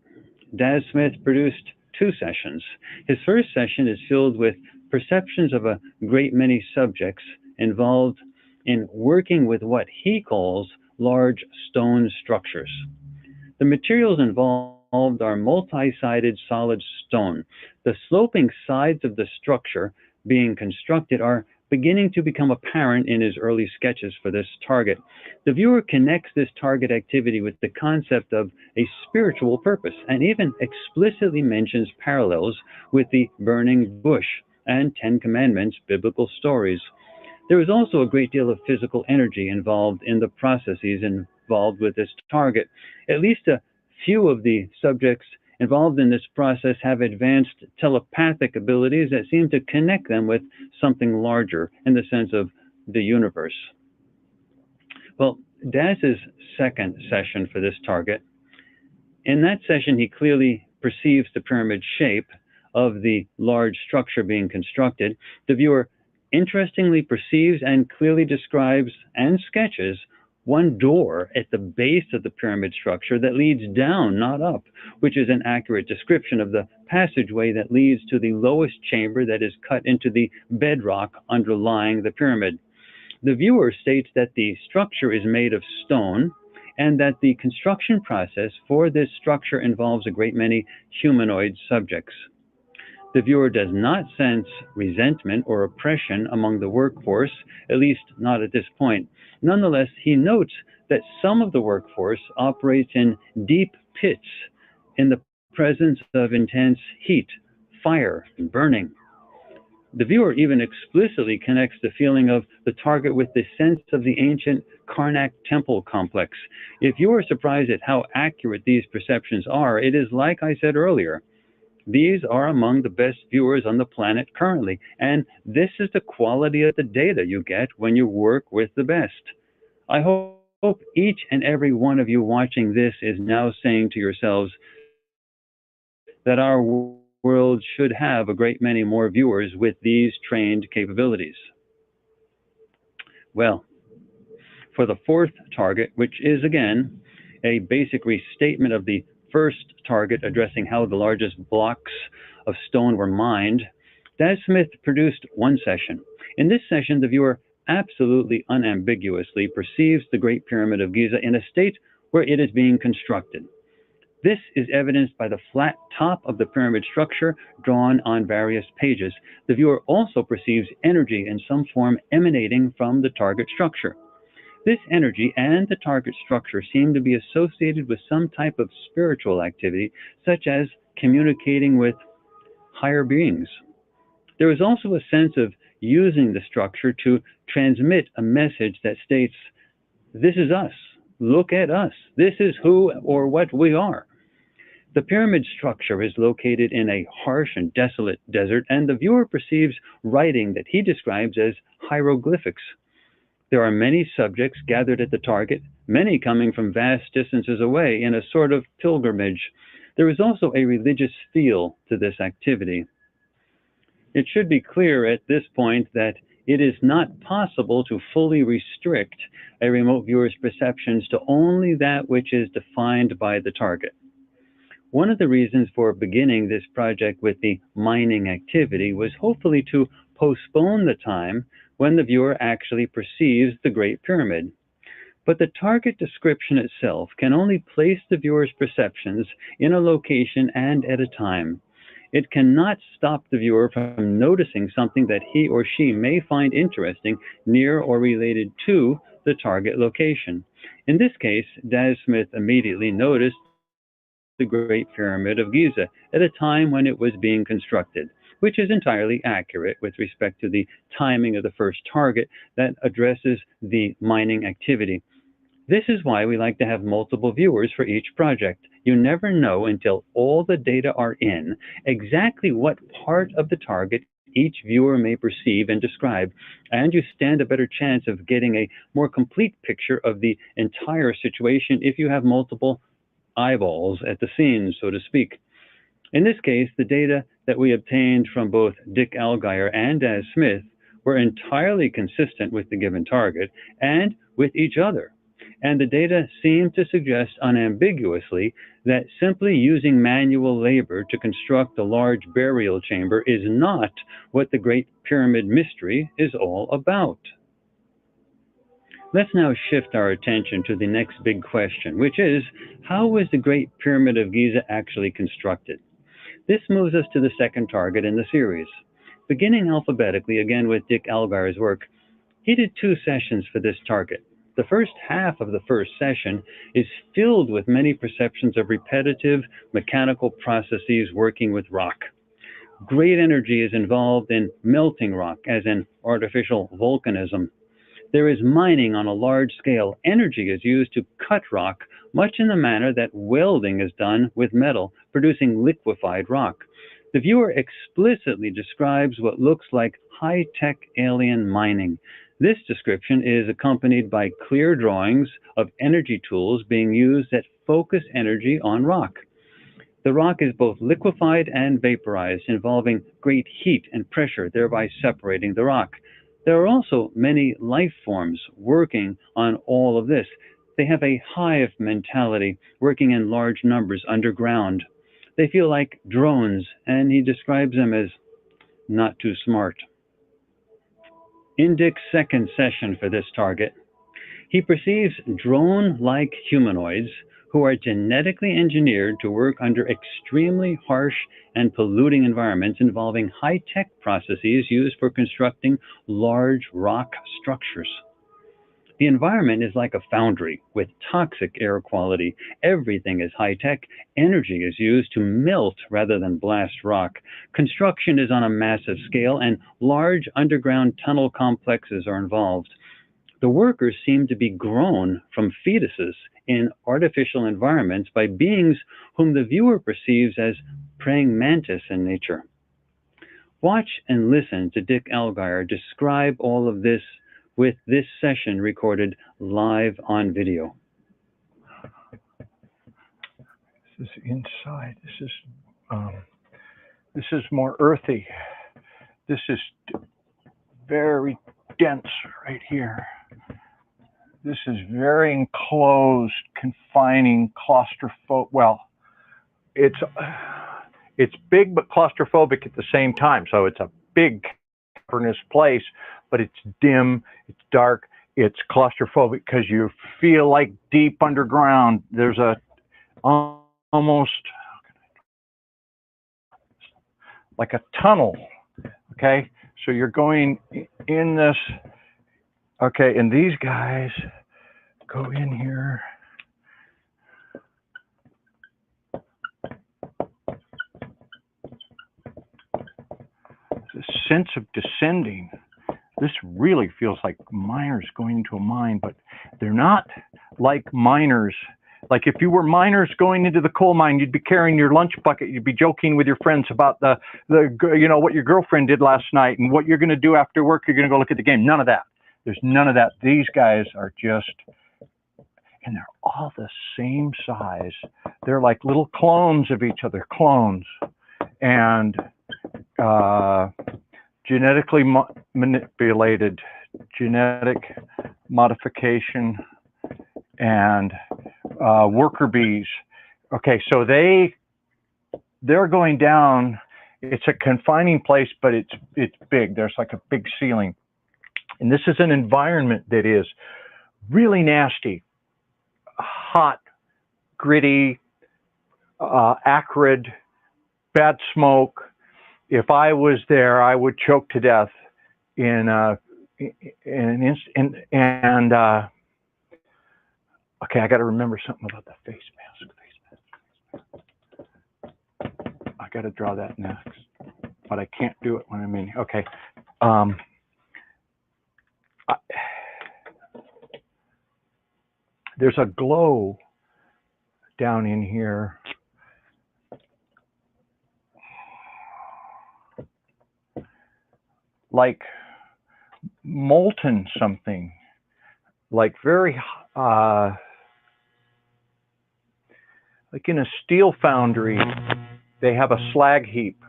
B: Daz Smith produced 2 sessions. His first session is filled with perceptions of a great many subjects involved in working with what he calls large stone structures. The materials involved are multi-sided solid stone. The sloping sides of the structure being constructed are beginning to become apparent in his early sketches for this target. The viewer connects this target activity with the concept of a spiritual purpose and even explicitly mentions parallels with the burning bush and Ten Commandments biblical stories. There is also a great deal of physical energy involved in the processes involved with this target. At least a few of the subjects involved in this process have advanced telepathic abilities that seem to connect them with something larger in the sense of the universe. Well, Daz's second session for this target, in that session he clearly perceives the pyramid shape of the large structure being constructed. The viewer interestingly perceives and clearly describes and sketches one door at the base of the pyramid structure that leads down, not up, which is an accurate description of the passageway that leads to the lowest chamber that is cut into the bedrock underlying the pyramid. The viewer states that the structure is made of stone and that the construction process for this structure involves a great many humanoid subjects. The viewer does not sense resentment or oppression among the workforce, at least not at this point. Nonetheless, he notes that some of the workforce operates in deep pits in the presence of intense heat, fire, and burning. The viewer even explicitly connects the feeling of the target with the sense of the ancient Karnak temple complex. If you are surprised at how accurate these perceptions are, it is like I said earlier. These are among the best viewers on the planet currently, and this is the quality of the data you get when you work with the best. I hope each and every one of you watching this is now saying to yourselves that our world should have a great many more viewers with these trained capabilities. Well, for the fourth target, which is again a basic restatement of the first target addressing how the largest blocks of stone were mined, Daz Smith produced 1 session. In this session, the viewer absolutely unambiguously perceives the Great Pyramid of Giza in a state where it is being constructed. This is evidenced by the flat top of the pyramid structure drawn on various pages. The viewer also perceives energy in some form emanating from the target structure. This energy and the target structure seem to be associated with some type of spiritual activity, such as communicating with higher beings. There is also a sense of using the structure to transmit a message that states, "This is us. Look at us. This is who or what we are." The pyramid structure is located in a harsh and desolate desert, and the viewer perceives writing that he describes as hieroglyphics. There are many subjects gathered at the target, many coming from vast distances away in a sort of pilgrimage. There is also a religious feel to this activity. It should be clear at this point that it is not possible to fully restrict a remote viewer's perceptions to only that which is defined by the target. One of the reasons for beginning this project with the mining activity was hopefully to postpone the time when the viewer actually perceives the Great Pyramid. But the target description itself can only place the viewer's perceptions in a location and at a time. It cannot stop the viewer from noticing something that he or she may find interesting near or related to the target location. In this case, Daz Smith immediately noticed the Great Pyramid of Giza at a time when it was being constructed, which is entirely accurate with respect to the timing of the first target that addresses the mining activity. This is why we like to have multiple viewers for each project. You never know until all the data are in exactly what part of the target each viewer may perceive and describe, and you stand a better chance of getting a more complete picture of the entire situation if you have multiple eyeballs at the scene, so to speak. In this case, the data that we obtained from both Dick Allgaier and Daz Smith were entirely consistent with the given target and with each other. and the data seem to suggest unambiguously that simply using manual labor to construct a large burial chamber is not what the Great Pyramid mystery is all about. Let's now shift our attention to the next big question, which is, how was the Great Pyramid of Giza actually constructed? This moves us to the second target in the series. Beginning alphabetically, again with Dick Algar's work, he did 2 sessions for this target. The first half of the first session is filled with many perceptions of repetitive mechanical processes working with rock. Great energy is involved in melting rock, as in artificial volcanism. There is mining on a large scale. Energy is used to cut rock, much in the manner that welding is done with metal, producing liquefied rock. The viewer explicitly describes what looks like high-tech alien mining. This description is accompanied by clear drawings of energy tools being used that focus energy on rock. The rock is both liquefied and vaporized, involving great heat and pressure, thereby separating the rock. There are also many life forms working on all of this. They have a hive mentality, working in large numbers underground. They feel like drones, and he describes them as not too smart. In Dick's second session for this target, he perceives drone-like humanoids who are genetically engineered to work under extremely harsh and polluting environments involving high-tech processes used for constructing large rock structures. The environment is like a foundry with toxic air quality. Everything is high-tech. Energy is used to melt rather than blast rock. Construction is on a massive scale, and large underground tunnel complexes are involved. The workers seem to be grown from fetuses in artificial environments by beings whom the viewer perceives as praying mantis in nature. Watch and listen to Dick Algar describe all of this with this session recorded live on video.
A: This is inside. This is more earthy. This is very dense right here. This is very enclosed, confining, claustrophobic. Well, it's big but claustrophobic at the same time. So it's a big cavernous place, but it's dim, it's dark, it's claustrophobic because you feel like deep underground. There's a almost like a tunnel. Okay, so you're going in this. Okay, and these guys go in here. The sense of descending. This really feels like miners going into a mine, but they're not like miners. Like if you were miners going into the coal mine, you'd be carrying your lunch bucket. You'd be joking with your friends about the what your girlfriend did last night and what you're going to do after work. You're going to go look at the game. None of that. There's none of that. These guys are just, and they're all the same size. They're like little clones of each other, clones. And genetically manipulated, genetic modification, and worker bees. Okay, so they're going down. It's a confining place, but it's big. There's like a big ceiling. And this is an environment that is really nasty, hot, gritty, acrid, bad smoke. If I was there, I would choke to death in an instant. And okay, I got to remember something about the face mask. I got to draw that next, but I can't do it when I'm in. Okay. There's a glow down in here. Like molten something, like very, like in a steel foundry, they have a slag heap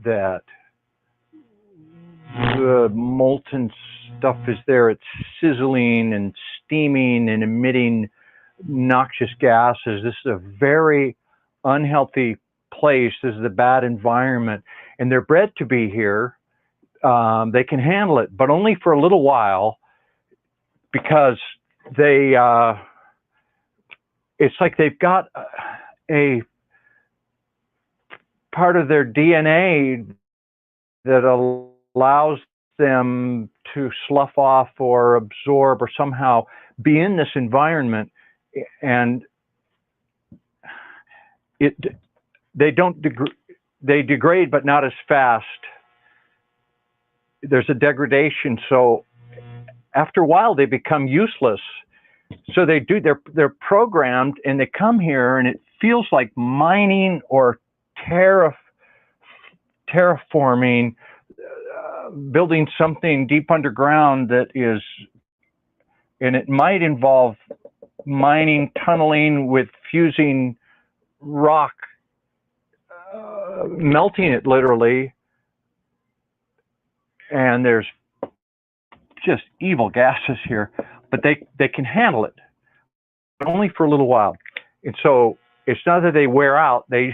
A: that the molten stuff is there. It's sizzling and steaming and emitting noxious gases. This is a very unhealthy place. This is a bad environment. And they're bred to be here. They can handle it, but only for a little while, because they, it's like they've got a part of their DNA that allows them to slough off or absorb or somehow be in this environment, and they degrade, but not as fast. There's a degradation, so after a while they become useless. So they're programmed, and they come here, and it feels like mining or terraforming, building something deep underground that is, and it might involve mining, tunneling with fusing rock, melting it literally, and there's just evil gases here, but they can handle it, but only for a little while. And so it's not that they wear out, they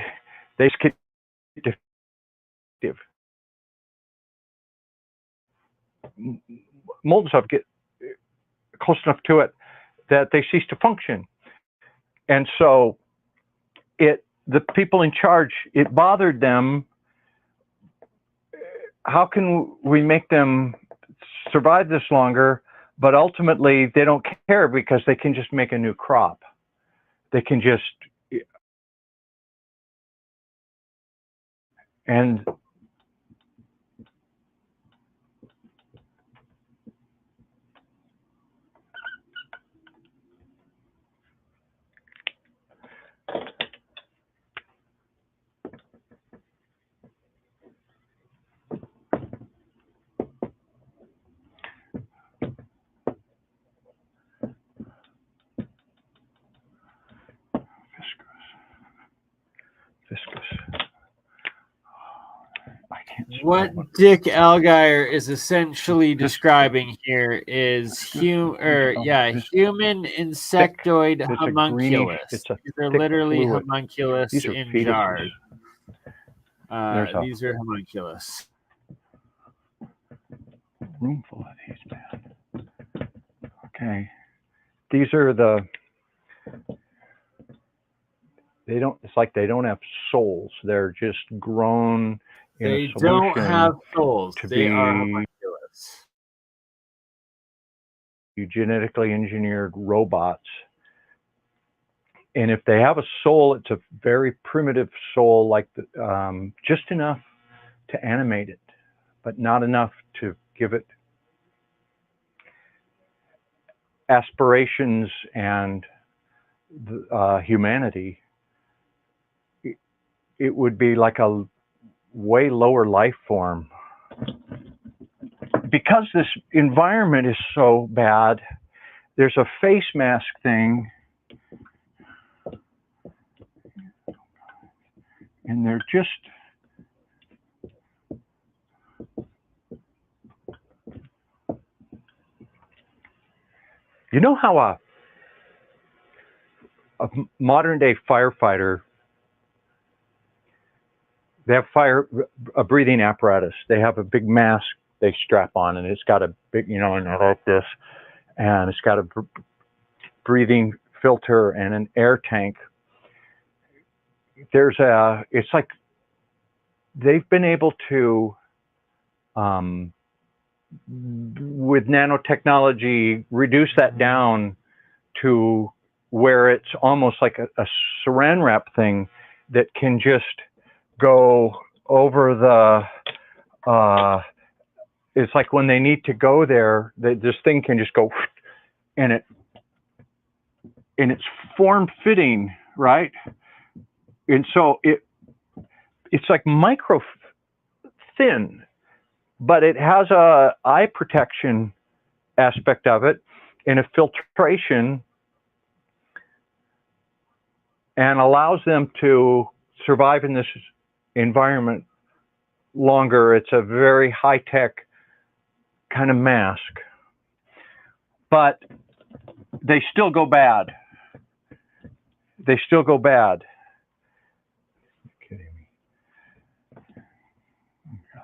A: get defective. Molten stuff get close enough to it that they cease to function. And so the people in charge, it bothered them. How can we make them survive this longer? But ultimately they don't care, because they can just make a new crop. They can just, and viscous. I can't spell
C: What
A: it.
C: Dick Allgaier is essentially describing here is human insectoid
A: It's a
C: homunculus.
A: greenish, it's a
C: These are
A: thick
C: literally
A: fluid.
C: homunculus
A: These are
C: in
A: fetuses.
C: jars.
A: There's a
C: These are homunculus.
A: room full of these, man. Okay. These are it's like they don't have souls. They're just grown in
C: They
A: a solution.
C: don't have souls.
A: to
C: They are
A: be-
C: homunculus.
A: Genetically engineered robots. And if they have a soul, it's a very primitive soul, like just enough to animate it, but not enough to give it aspirations and humanity. It would be like a way lower life form. Because this environment is so bad, there's a face mask thing, and they're just, you know how a modern day firefighter, they have a breathing apparatus. They have a big mask they strap on, and it's got a big, and like this, and it's got a breathing filter and an air tank. It's like they've been able to, with nanotechnology, reduce that down to where it's almost like a saran wrap thing that can just go over the, it's like when they need to go there, this thing can just go, and it's form-fitting, right? And so it's like micro thin, but it has a eye protection aspect of it, and a filtration, and allows them to survive in this environment longer. It's a very high-tech kind of mask, but they still go bad. They still go bad. You're kidding me. Oh, God.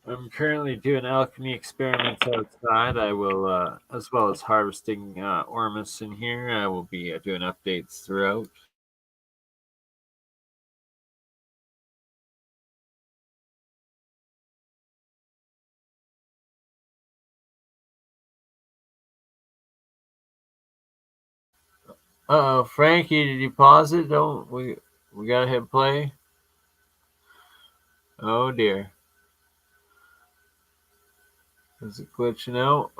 C: I'm currently doing alchemy experiments outside. I will, as well as harvesting ormus in here, I will be doing updates throughout. Uh-oh, Frankie, did you pause it? Don't we gotta hit play? Oh dear. Is it glitching out?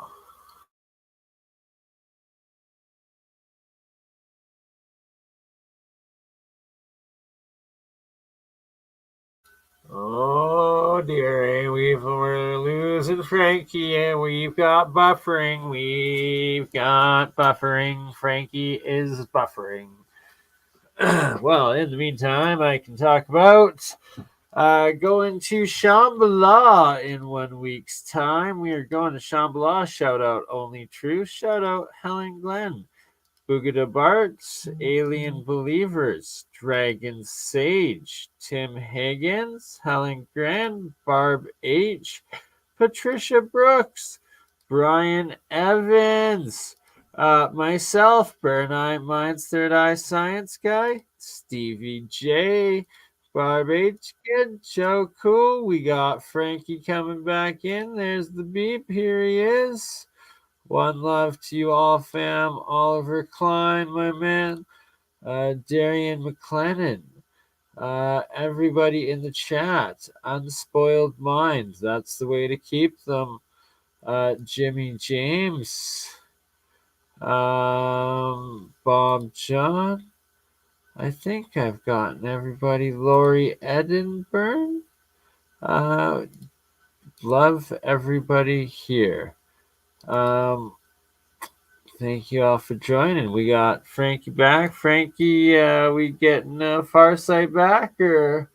C: Oh dear, we're losing Frankie, and we've got buffering. We've got buffering. Frankie is buffering. Well, in the meantime, I can talk about going to Shambhala in 1 week's time. We are going to Shambhala. Shout out Only Truth. Shout out Helen Glenn. Bugada Barks, Alien Believers, Dragon Sage, Tim Higgins, Helen Grant, Barb H, Patricia Brooks, Brian Evans, myself, Bernite Minds Third Eye Science Guy, Stevie J, Barb H, Good, Joe Cool. We got Frankie coming back in. There's the beep. Here he is. One love to you all, fam. Oliver Klein, my man. Darian McLennan. Everybody in the chat. Unspoiled Minds. That's the way to keep them. Jimmy James. Bob John. I think I've gotten everybody. Lori Edinburgh. Love everybody here. Thank you all for joining. We got Frankie back. Frankie, we getting Farsight back, or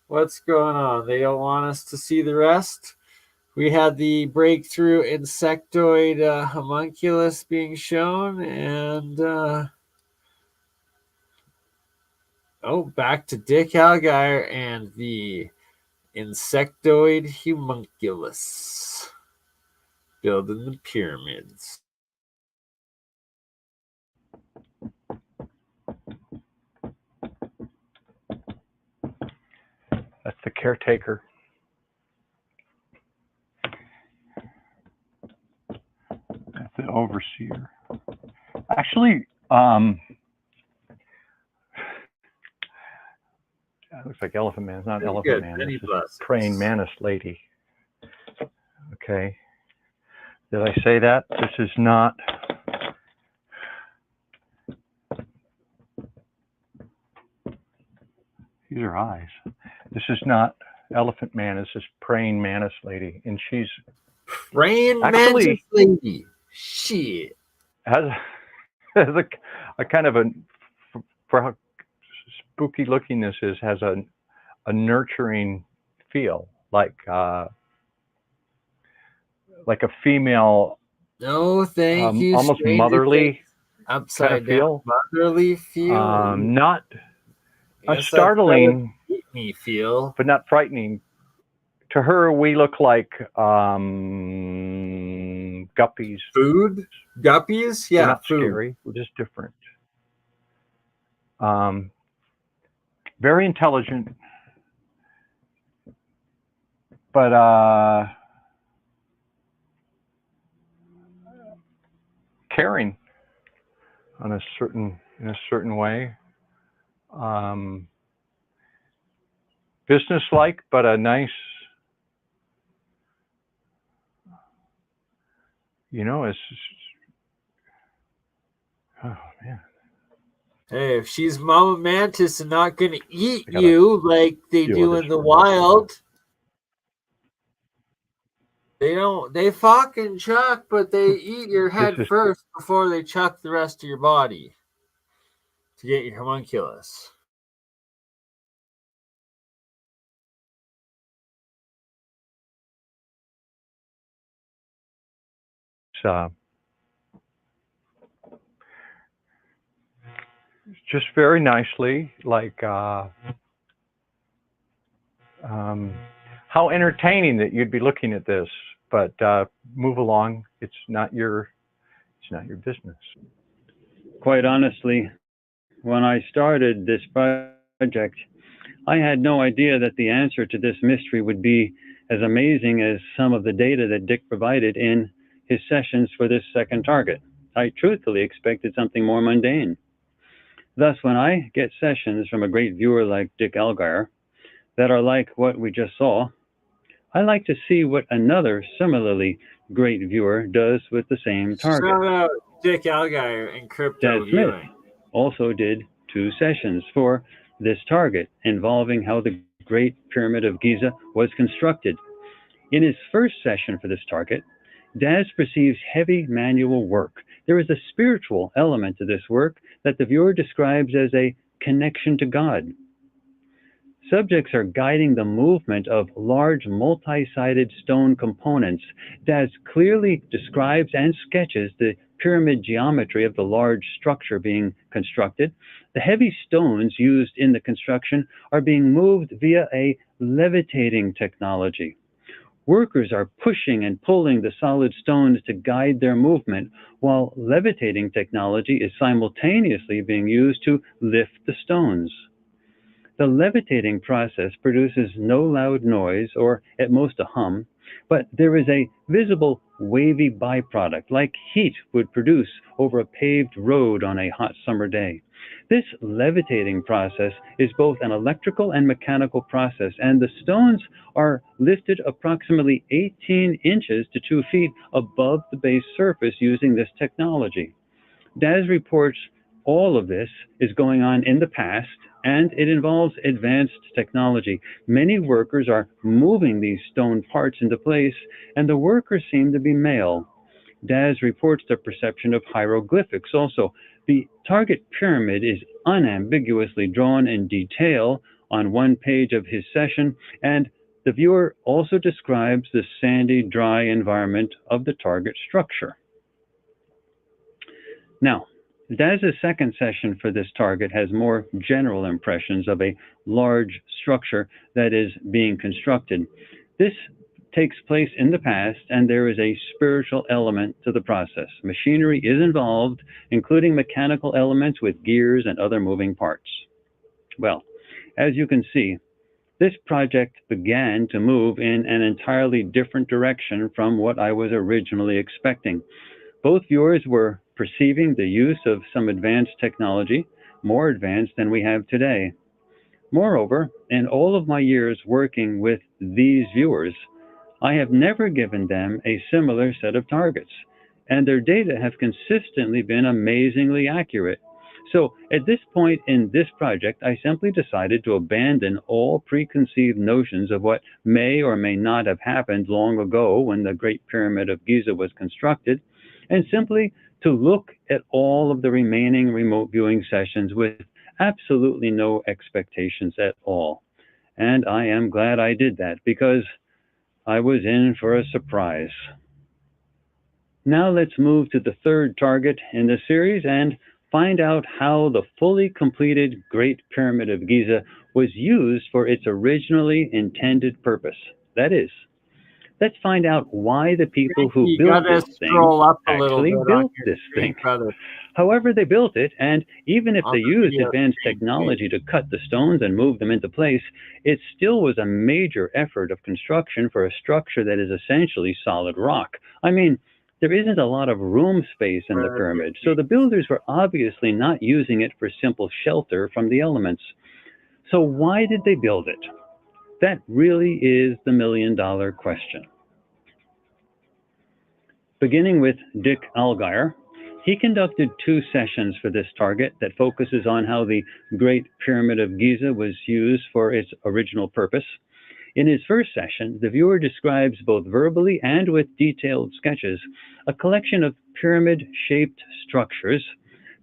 C: what's going on? They don't want us to see the rest. We had the breakthrough insectoid homunculus being shown, and back to Dick Algire and the insectoid homunculus building the pyramids.
A: That's the caretaker. That's the overseer. Actually, it looks like Elephant Man. It's not
C: Very
A: Elephant
C: good.
A: Man.
C: Many
A: This is
C: blessings.
A: Praying Mantis Lady. Okay. Did I say that? This is not. These are eyes. This is not Elephant Man. This is Praying Mantis Lady, and she's
C: Praying
A: actually
C: Mantis Lady. Shit.
A: has a kind of a, for how spooky looking this is, has a nurturing feel, like a female,
C: No, thank you.
A: almost
C: Stranger
A: motherly
C: Things. Upside
A: kind of
C: down
A: feel.
C: motherly feel.
A: Not
C: Yes,
A: startling,
C: eat me feel.
A: but not frightening. To her, we look like guppies.
C: Food? Guppies?
A: We're
C: Yeah,
A: not
C: food.
A: scary. We're just different. Very intelligent, but caring in a certain way. Businesslike, but a nice you know, it's, oh man.
C: Hey, if she's Mama Mantis and not gonna eat
A: I gotta
C: you like they
A: deal
C: do
A: with
C: in
A: this
C: the
A: for a minute.
C: wild, they fuck and chuck, but they eat your head
A: is-
C: first before they chuck the rest of your body to get your homunculus.
A: Uh, just very nicely, like how entertaining that you'd be looking at this, but move along. It's not your business.
B: Quite honestly, when I started this project, I had no idea that the answer to this mystery would be as amazing as some of the data that Dick provided in his sessions for this second target. I truthfully expected something more mundane. Thus, when I get sessions from a great viewer like Dick Allgaier that are like what we just saw, I like to see what another similarly great viewer does with the same target.
C: Shout out Dick Allgaier and Crypto
B: Dad Smith
C: Viewing.
B: also did 2 sessions for this target involving how the Great Pyramid of Giza was constructed. In his first session for this target, Daz perceives heavy manual work. There is a spiritual element to this work that the viewer describes as a connection to God. Subjects are guiding the movement of large multi-sided stone components. Daz clearly describes and sketches the pyramid geometry of the large structure being constructed. The heavy stones used in the construction are being moved via a levitating technology. Workers are pushing and pulling the solid stones to guide their movement, while levitating technology is simultaneously being used to lift the stones. The levitating process produces no loud noise, or at most a hum, but there is a visible wavy byproduct, like heat would produce over a paved road on a hot summer day. This levitating process is both an electrical and mechanical process, and the stones are lifted approximately 18 inches to 2 feet above the base surface using this technology. Daz reports all of this is going on in the past, and it involves advanced technology. Many workers are moving these stone parts into place, and the workers seem to be male. Daz reports the perception of hieroglyphics also. The target pyramid is unambiguously drawn in detail on one page of his session, and the viewer also describes the sandy, dry environment of the target structure. Now, Daz's second session for this target has more general impressions of a large structure that is being constructed. This takes place in the past, and there is a spiritual element to the process. Machinery is involved, including mechanical elements with gears and other moving parts. Well, as you can see, this project began to move in an entirely different direction from what I was originally expecting. Both viewers were perceiving the use of some advanced technology, more advanced than we have today. Moreover, in all of my years working with these viewers, I have never given them a similar set of targets, and their data have consistently been amazingly accurate. So at this point in this project, I simply decided to abandon all preconceived notions of what may or may not have happened long ago when the Great Pyramid of Giza was constructed, and simply to look at all of the remaining remote viewing sessions with absolutely no expectations at all. And I am glad I did that, because I was in for a surprise. Now let's move to the third target in the series and find out how the fully completed Great Pyramid of Giza was used for its originally intended purpose. That is, let's find out why the people who
C: You
B: built
C: gotta
B: this thing
C: scroll up a little
B: actually
C: bit on
B: built
C: your
B: this
C: screen,
B: thing.
C: brother.
B: However they built it, and even if
C: On
B: they
C: the
B: used
C: video
B: advanced
C: screen,
B: technology to cut the stones and move them into place, it still was a major effort of construction for a structure that is essentially solid rock. I mean, there isn't a lot of room space in the pyramid, so the builders were obviously not using it for simple shelter from the elements. So why did they build it? That really is the million-dollar question. Beginning with Dick Allgaier, he conducted 2 sessions for this target that focuses on how the Great Pyramid of Giza was used for its original purpose. In his first session, the viewer describes both verbally and with detailed sketches a collection of pyramid-shaped structures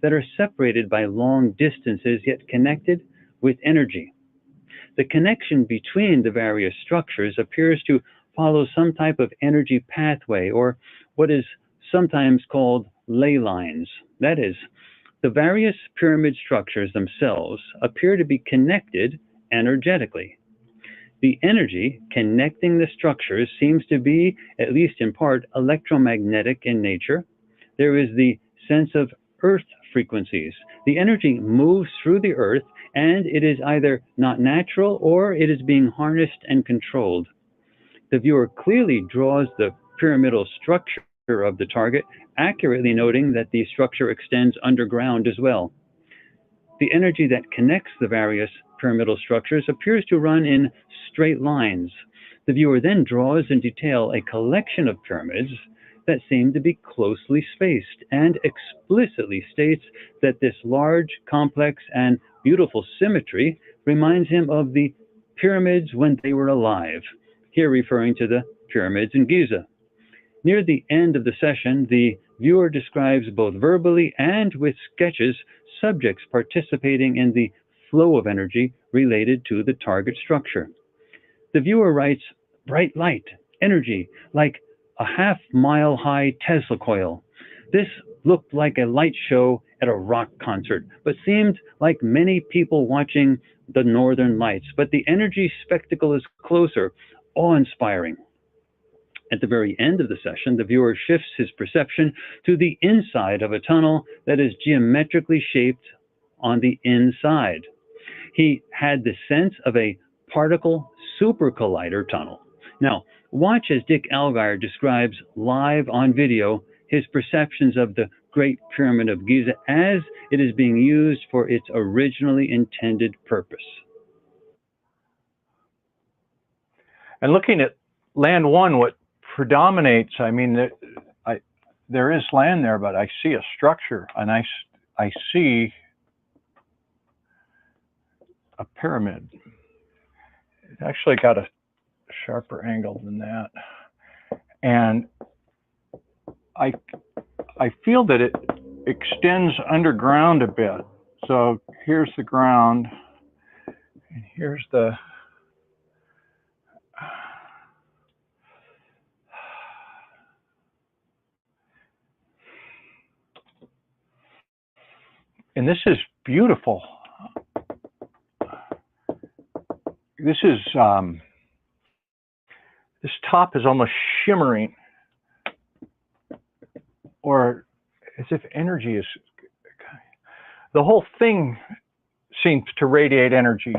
B: that are separated by long distances yet connected with energy. The connection between the various structures appears to follow some type of energy pathway, or what is sometimes called ley lines. That is, the various pyramid structures themselves appear to be connected energetically. The energy connecting the structures seems to be, at least in part, electromagnetic in nature. There is the sense of earth frequencies. The energy moves through the earth, and it is either not natural or it is being harnessed and controlled. The viewer clearly draws the pyramidal structure of the target, accurately noting that the structure extends underground as well. The energy that connects the various pyramidal structures appears to run in straight lines. The viewer then draws in detail a collection of pyramids that seem to be closely spaced, and explicitly states that this large, complex, and beautiful symmetry reminds him of the pyramids when they were alive, here referring to the pyramids in Giza. Near the end of the session, the viewer describes both verbally and with sketches subjects participating in the flow of energy related to the target structure. The viewer writes, bright light, energy, like a half-mile-high Tesla coil. This looked like a light show at a rock concert, but seemed like many people watching the Northern Lights. But the energy spectacle is closer, awe-inspiring. At the very end of the session, the viewer shifts his perception to the inside of a tunnel that is geometrically shaped on the inside. He had the sense of a particle super collider tunnel. Now, watch as Dick Allgaier describes live on video his perceptions of the Great Pyramid of Giza as it is being used for its originally intended purpose.
A: And looking at land 1, what predominates, I mean, there is land there, but I see a structure, and I see a pyramid. It actually got a sharper angle than that, and I feel that it extends underground a bit. So here's the ground, and here's the and this is beautiful. This is this top is almost shimmering, or as if energy is. The whole thing seems to radiate energy.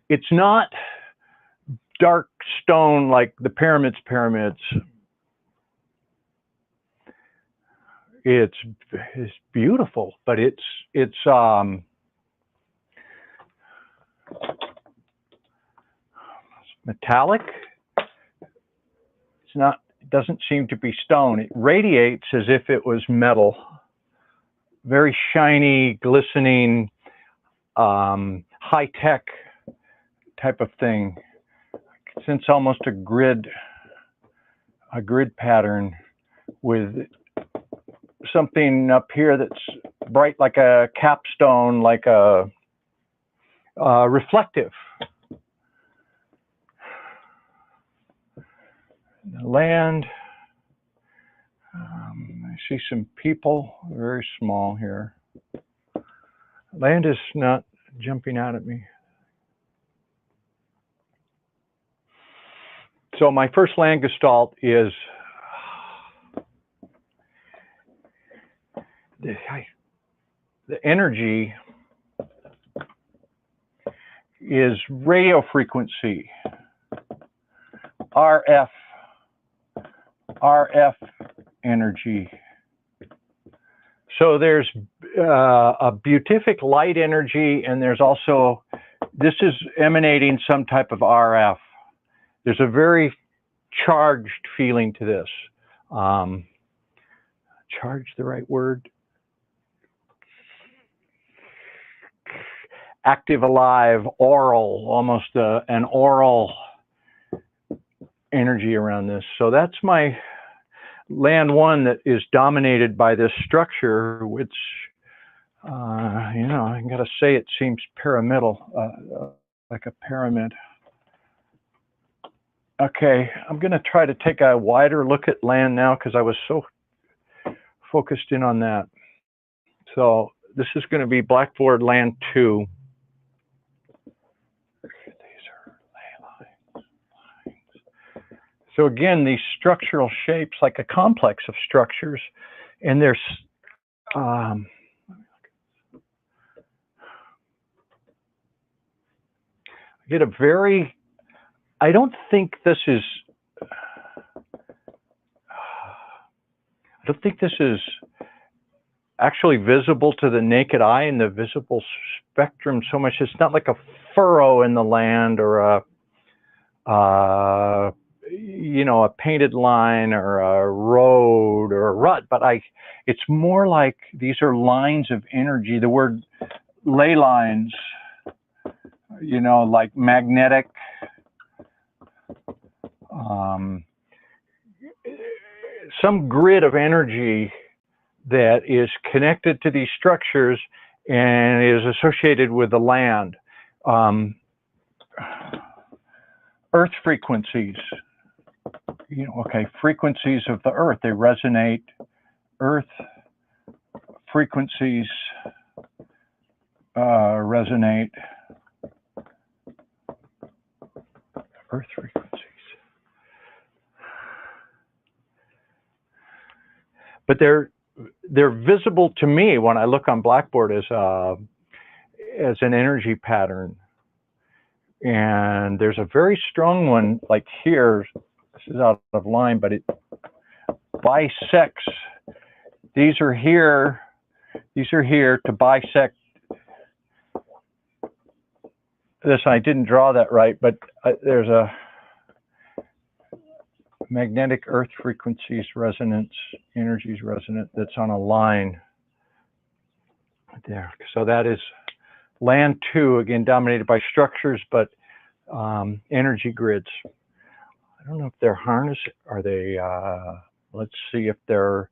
A: It's not dark stone like the pyramids. It's beautiful, but it's metallic. It's not. It doesn't seem to be stone. It radiates as if it was metal. Very shiny, glistening, high-tech type of thing. Since almost a grid pattern with something up here that's bright like a capstone, like a reflective. The land, I see some people, very small here. Land is not jumping out at me. So my first land gestalt is the energy is radio frequency, RF energy. So there's a beatific light energy, and there's also, this is emanating some type of RF. There's a very charged feeling to this. Charged, the right word? Active, alive, oral, almost an oral energy around this. So that's my land one that is dominated by this structure, which, you know, I gotta say it seems pyramidal, like a pyramid. Okay, I'm gonna try to take a wider look at land now because I was so focused in on that. So this is gonna be Blackboard Land 2. So again, these structural shapes, like a complex of structures, and there's I get a very, I don't think this is actually visible to the naked eye in the visible spectrum so much. It's not like a furrow in the land or a you know, a painted line or a road or a rut, but it's more like these are lines of energy. The word ley lines, you know, like magnetic, some grid of energy that is connected to these structures and is associated with the land. Earth frequencies. You know, okay, frequencies of the earth, they resonate. Earth frequencies resonate. Earth frequencies. But they're visible to me when I look on Blackboard as an energy pattern. And there's a very strong one, like here. This is out of line, but it bisects. These are here to bisect this. I didn't draw that right, but there's a magnetic earth frequencies resonance, energies resonant that's on a line there. So that is land 2, again, dominated by structures, but energy grids. I don't know if they're harness. Are they? Let's see if they're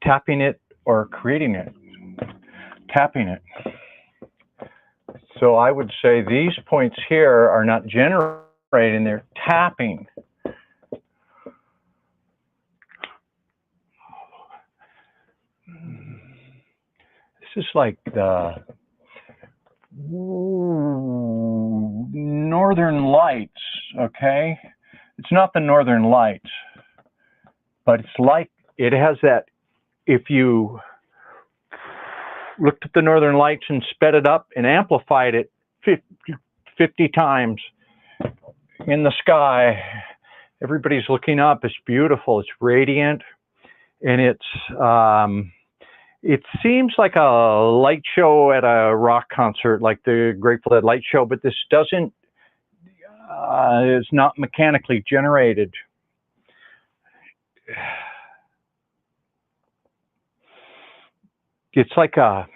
A: tapping it or creating it. Tapping it. So I would say these points here are not generating; they're tapping. This is like the Northern Lights, okay? It's not the Northern Lights, but it's like, it has that, if you looked at the Northern Lights and sped it up and amplified it 50 times in the sky, everybody's looking up, it's beautiful, it's radiant, and it seems like a light show at a rock concert, like the Grateful Dead light show, but this doesn't, is not mechanically generated. It's like a,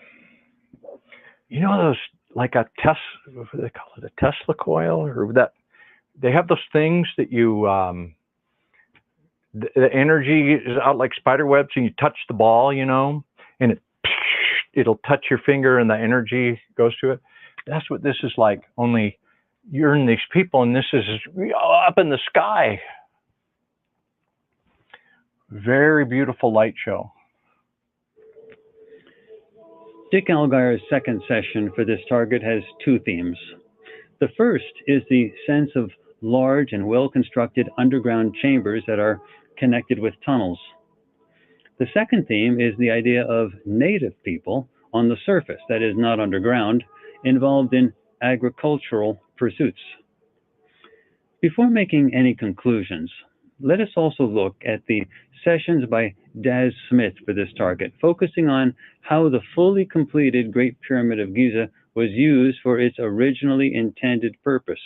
A: you know, those, like a Tesla, what do they call it, a Tesla coil, or that, they have those things that you, the energy is out like spider webs and you touch the ball, you know, and it'll touch your finger and the energy goes to it. That's what this is like, only you're in these people and this is up in the sky. Very beautiful light show.
B: Dick Algire's second session for this target has 2 themes. The first is the sense of large and well-constructed underground chambers that are connected with tunnels. The second theme is the idea of native people on the surface, that is not underground, involved in agricultural pursuits. Before making any conclusions, let us also look at the sessions by Daz Smith for this target, focusing on how the fully completed Great Pyramid of Giza was used for its originally intended purpose.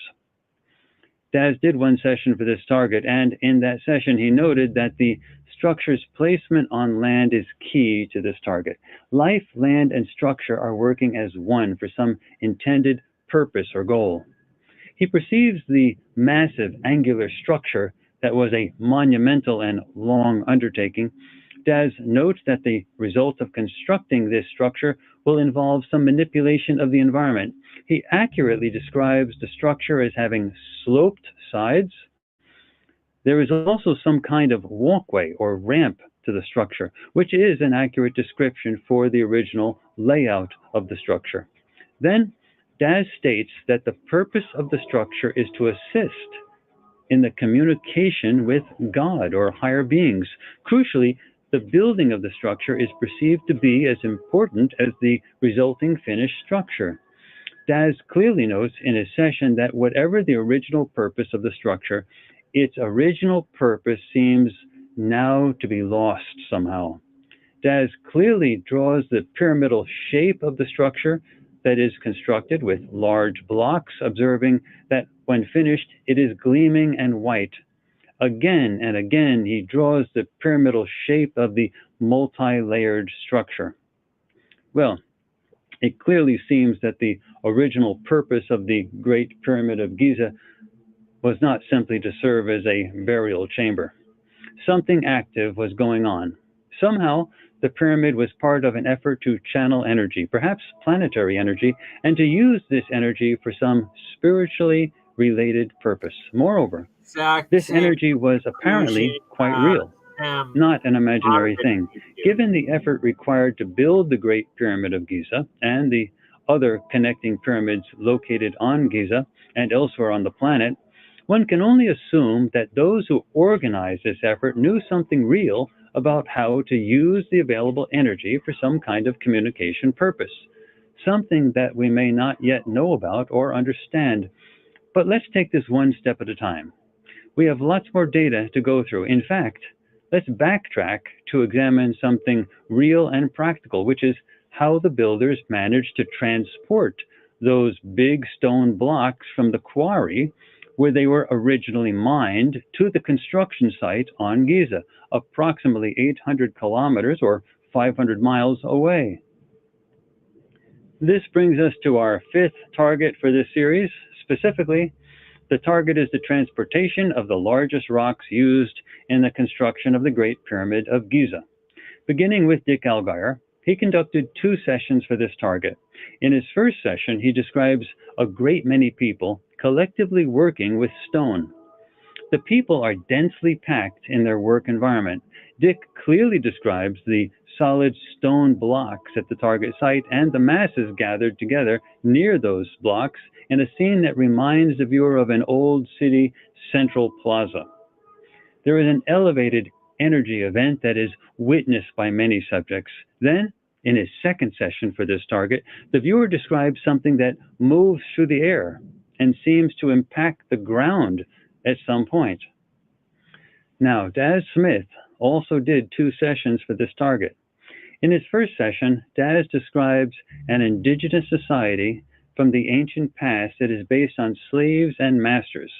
B: Daz did one session for this target, and in that session he noted that the structure's placement on land is key to this target. Life, land, and structure are working as one for some intended purpose or goal. He perceives the massive angular structure that was a monumental and long undertaking. Daz notes that the result of constructing this structure will involve some manipulation of the environment. He accurately describes the structure as having sloped sides. There is also some kind of walkway or ramp to the structure, which is an accurate description for the original layout of the structure. Then, Daz states that the purpose of the structure is to assist in the communication with God or higher beings. Crucially, the building of the structure is perceived to be as important as the resulting finished structure. Daz clearly notes in his session that whatever the original purpose of the structure, its original purpose seems now to be lost somehow. Daz clearly draws the pyramidal shape of the structure that is constructed with large blocks, observing that when finished, it is gleaming and white. Again and again, he draws the pyramidal shape of the multi-layered structure. Well, it clearly seems that the original purpose of the Great Pyramid of Giza was not simply to serve as a burial chamber. Something active was going on. Somehow, the pyramid was part of an effort to channel energy, perhaps planetary energy, and to use this energy for some spiritually related purpose. Moreover, this energy was apparently quite real, not an imaginary thing. Given the effort required to build the Great Pyramid of Giza and the other connecting pyramids located on Giza and elsewhere on the planet, one can only assume that those who organized this effort knew something real about how to use the available energy for some kind of communication purpose, something that we may not yet know about or understand. But let's take this one step at a time. We have lots more data to go through. In fact, let's backtrack to examine something real and practical, which is how the builders managed to transport those big stone blocks from the quarry where they were originally mined to the construction site on Giza, approximately 800 kilometers or 500 miles away. This brings us to our fifth target for this series. Specifically, the target is the transportation of the largest rocks used in the construction of the Great Pyramid of Giza. Beginning with Dick Allgaier, he conducted 2 sessions for this target. In his first session, he describes a great many people collectively working with stone. The people are densely packed in their work environment. Dick clearly describes the solid stone blocks at the target site and the masses gathered together near those blocks in a scene that reminds the viewer of an old city central plaza. There is an elevated energy event that is witnessed by many subjects. Then, in his second session for this target, the viewer describes something that moves through the air and seems to impact the ground at some point. Now, Daz Smith also did 2 sessions for this target. In his first session, Daz describes an indigenous society from the ancient past that is based on slaves and masters.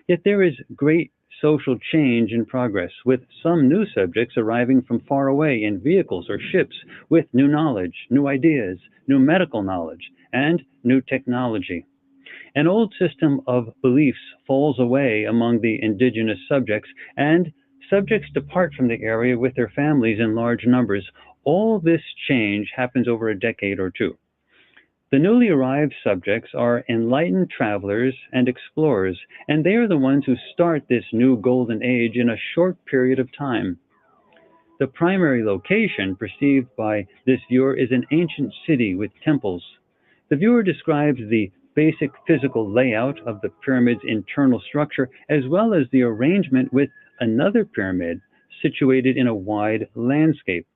B: Yet there is great social change in progress, with some new subjects arriving from far away in vehicles or ships with new knowledge, new ideas, new medical knowledge, and new technology. An old system of beliefs falls away among the indigenous subjects, and subjects depart from the area with their families in large numbers. All this change happens over a decade or 2. The newly arrived subjects are enlightened travelers and explorers, and they are the ones who start this new golden age in a short period of time. The primary location perceived by this viewer is an ancient city with temples. The viewer describes the basic physical layout of the pyramid's internal structure, as well as the arrangement with another pyramid situated in a wide landscape.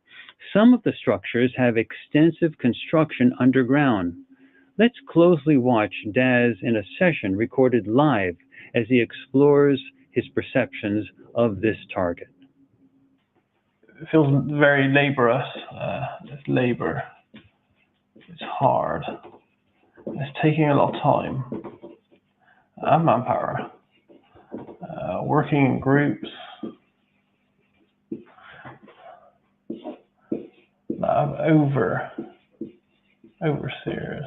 B: Some of the structures have extensive construction underground. Let's closely watch Daz in a session recorded live as he explores his perceptions of this target.
G: It feels very laborious. It's labor. It's hard. It's taking a lot of time and manpower. working in groups, that have overseers.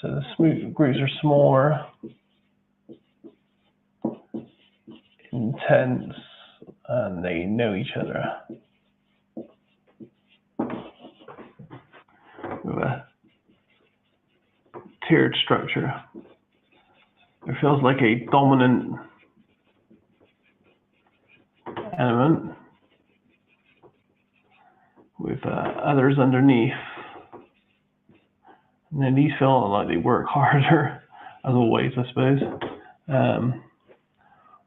G: So the groups are smaller, intense, and they know each other. With a tiered structure. It feels like a dominant element with others underneath. And then these feel like they work harder, as always, I suppose.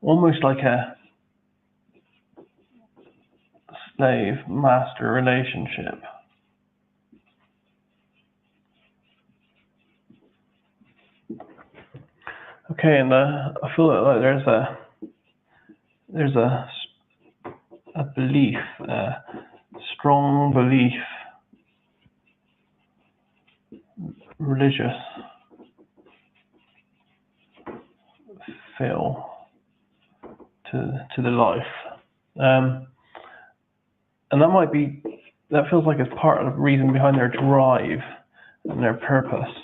G: Almost like a slave-master relationship. Okay, and I feel like there's a belief, a strong belief, religious feel to the life, and that feels like it's part of the reason behind their drive and their purpose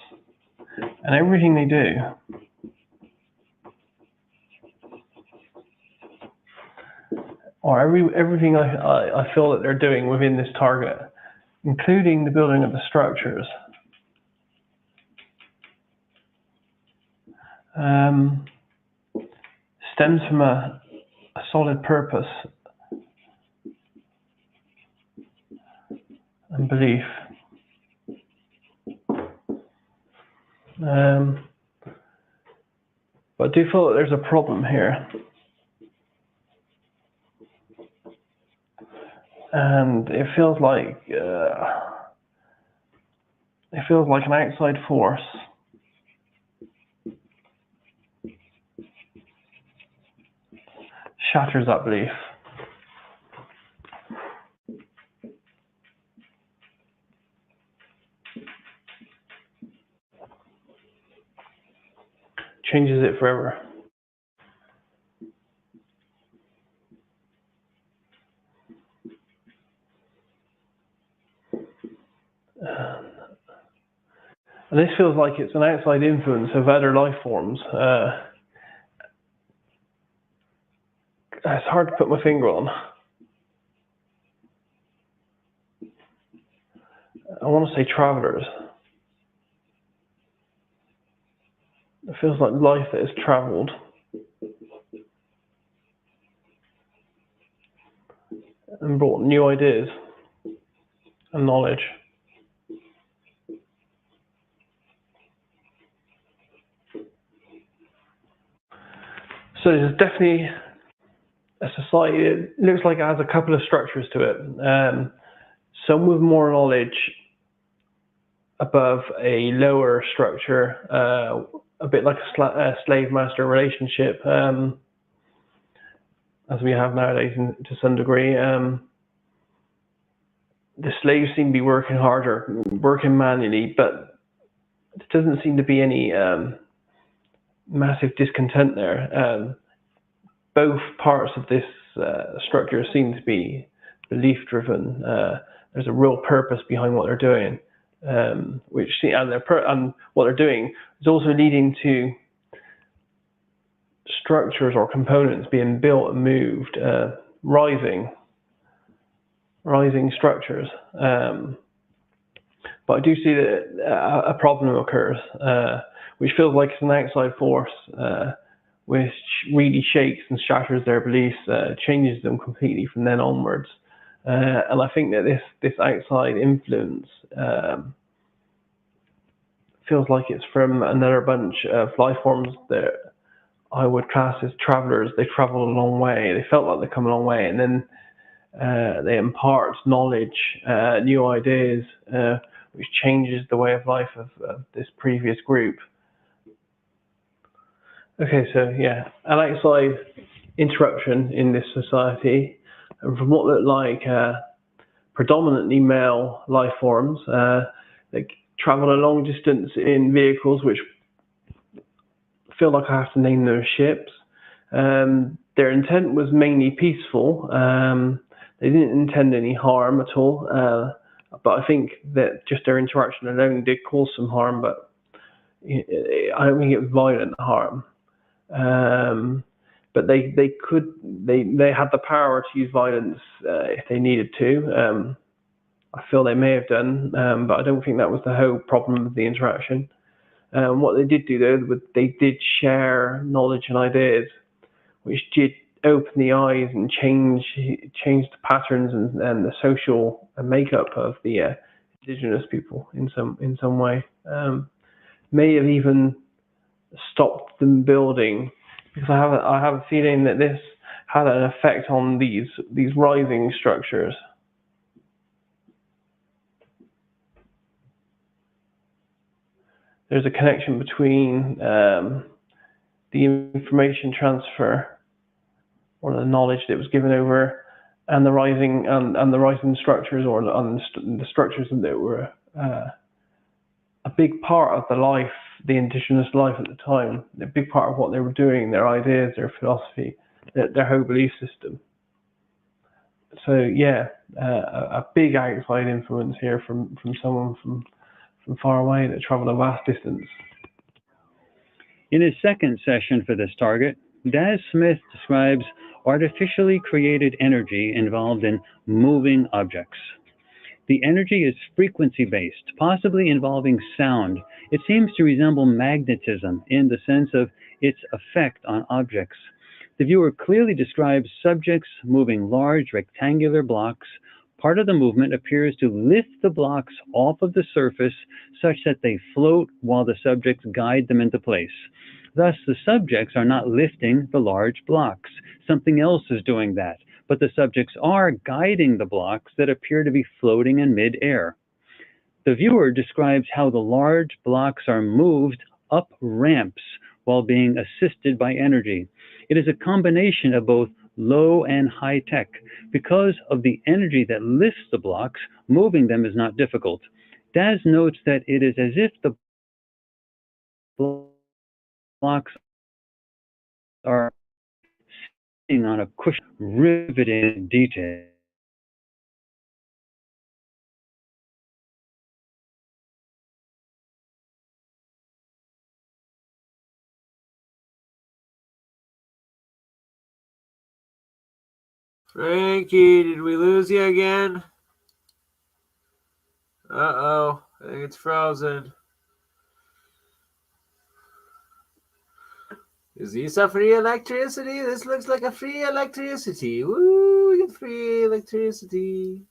G: and everything they do. Or everything I feel that they're doing within this target, including the building of the structures, stems from a solid purpose and belief. But I do feel that there's a problem here. And it feels like an outside force shatters that belief. Changes it forever. And this feels like it's an outside influence of other life forms. It's hard to put my finger on. I want to say travelers. It feels like life that has traveled. And brought new ideas and knowledge. So there's definitely a society. It looks like it has a couple of structures to it. Some with more knowledge above a lower structure, a bit like a slave-master relationship, as we have nowadays to some degree. The slaves seem to be working harder, working manually, but there doesn't seem to be any massive discontent there. Both parts of this structure seem to be belief-driven. There's a real purpose behind what they're doing, and what they're doing is also leading to structures or components being built and moved, rising structures. But I do see that a problem occurs, which feels like it's an outside force, which really shakes and shatters their beliefs, changes them completely from then onwards. And I think that this outside influence feels like it's from another bunch of life forms that I would class as travelers. They traveled a long way. They felt like they've come a long way, and then they impart knowledge, new ideas, which changes the way of life of this previous group. Okay, so yeah, an outside interruption in this society, and from what look like predominantly male life forms that travel a long distance in vehicles which feel like I have to name them ships, Their intent was mainly peaceful. They didn't intend any harm at all, but I think that just their interaction alone did cause some harm, but I don't think it was violent harm. But they had the power to use violence if they needed to. I feel they may have done, but I don't think that was the whole problem of the interaction. What they did do though, was they did share knowledge and ideas, which did open the eyes and change the patterns and the social makeup of the indigenous people in some way. May have even stopped them building, because I have a feeling that this had an effect on these rising structures. There's a connection between the information transfer or the knowledge that was given over and the rising structures, or the structures that were a big part of the indigenous life at the time, a big part of what they were doing, their ideas, their philosophy, their whole belief system. So yeah, a big outside influence here from someone from far away that traveled a vast distance.
B: In his second session for this target, Daz Smith describes artificially created energy involved in moving objects. The energy is frequency-based, possibly involving sound. It seems to resemble magnetism in the sense of its effect on objects. The viewer clearly describes subjects moving large rectangular blocks. Part of the movement appears to lift the blocks off of the surface such that they float while the subjects guide them into place. Thus, the subjects are not lifting the large blocks. Something else is doing that, but the subjects are guiding the blocks that appear to be floating in mid-air. The viewer describes how the large blocks are moved up ramps while being assisted by energy. It is a combination of both low and high tech. Because of the energy that lifts the blocks, moving them is not difficult. Daz notes that it is as if the blocks are sitting on a cushion, riveted in detail.
C: Frankie, did we lose you again? Uh-oh, I think it's frozen. Is this a free electricity? This looks like a free electricity. Woo, we get free electricity.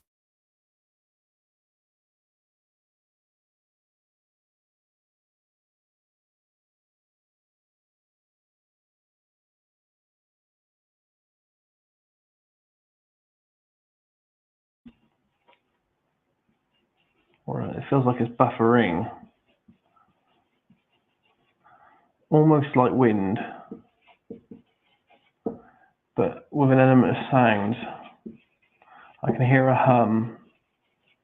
G: Or it feels like it's buffering. Almost like wind, but with an element of sound. I can hear a hum,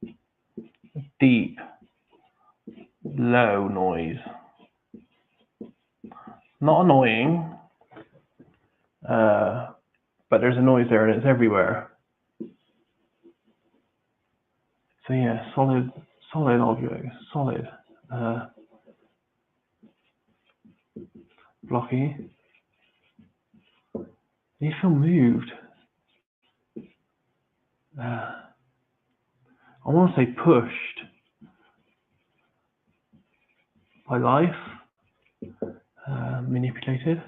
G: a deep, low noise. Not annoying, but there's a noise there and it's everywhere. So yeah, solid object, solid. Blocky. You feel moved. I want to say pushed by life, manipulated,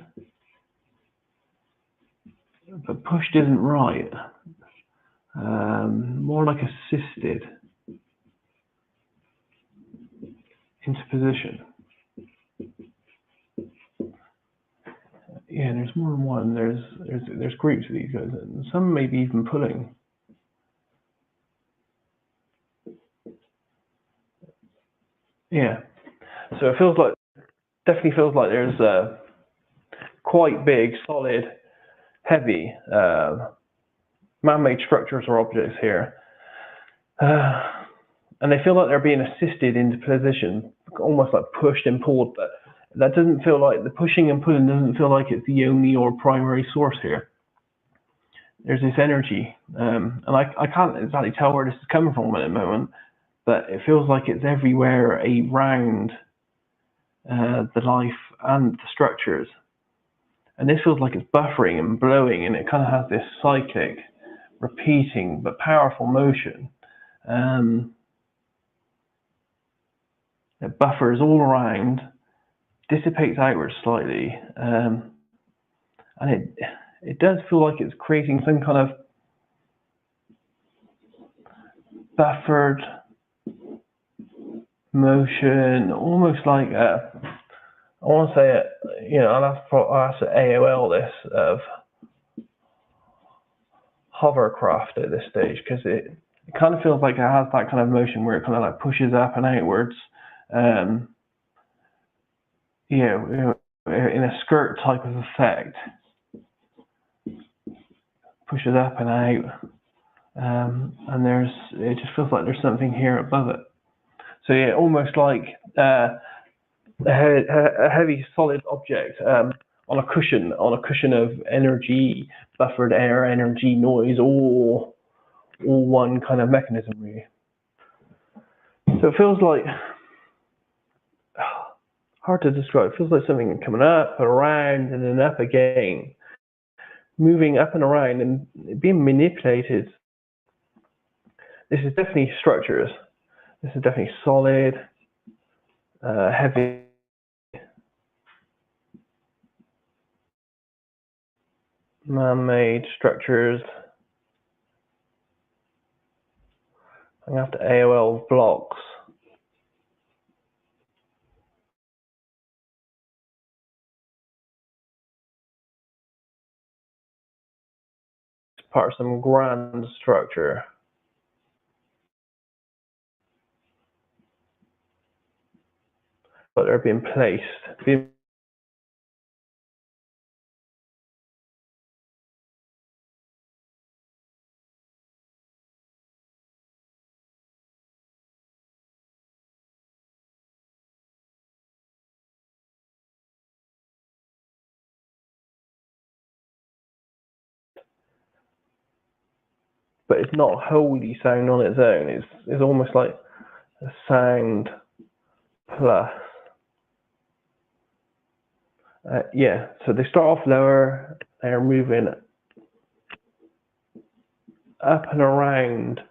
G: but pushed isn't right. More like assisted into position. Yeah, there's more than one. There's groups of these guys, and some maybe even pulling. Yeah, so it definitely feels like there's quite big, solid, heavy man-made structures or objects here, and they feel like they're being assisted into position, almost like pushed and pulled, but that doesn't feel like the pushing and pulling doesn't feel like it's the only or primary source here. There's this energy, and I can't exactly tell where this is coming from at the moment, but it feels like it's everywhere around the life and the structures. And this feels like it's buffering and blowing, and it kind of has this cyclic, repeating but powerful motion. It buffers all around, dissipates outwards slightly, and it does feel like it's creating some kind of buffered motion, almost like I want to say it. You know, I'll have to AOL this of hovercraft at this stage, because it kind of feels like it has that kind of motion where it kind of like pushes up and outwards. You know, in a skirt type of effect, pushes up and out, and it just feels like there's something here above it. So yeah, almost like a heavy solid object on a cushion of energy, buffered air, energy, noise, all one kind of mechanism really. So it feels like, hard to describe, it feels like something coming up and around and then up again, moving up and around and being manipulated. This is definitely structures. This is definitely solid, heavy. Man-made structures. I'm gonna have to AOL blocks. It's part of some grand structure. But they're being placed. But it's not wholly sound on its own. It's almost like a sound plus. Yeah, so they start off lower, they're moving up and around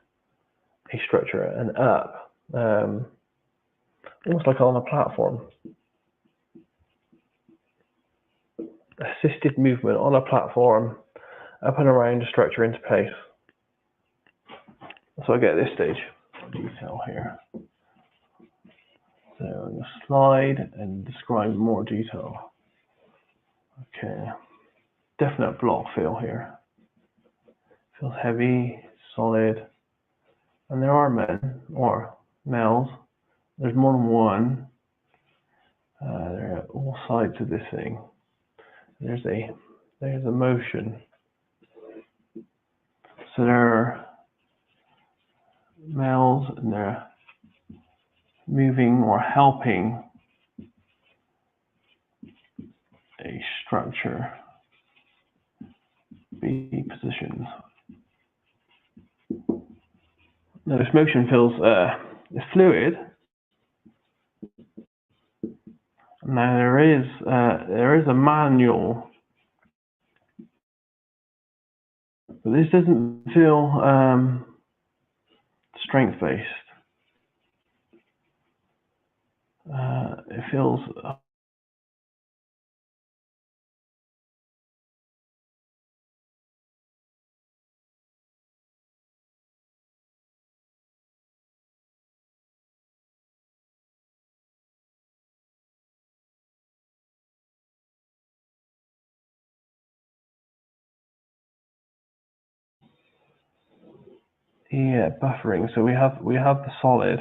G: a structure and up, almost like on a platform. Assisted movement on a platform, up and around a structure into place. So I get this stage of detail here. So I'm going to slide and describe more detail. Okay, definite block feel here. Feels heavy, solid, and there are men or males. There's more than one. They're at all sides of this thing. There's a motion. So there are males, and they're moving or helping a structure be positioned. Now this motion feels fluid. Now there is a manual, but this doesn't feel strength based. It feels buffering. So we have the solid.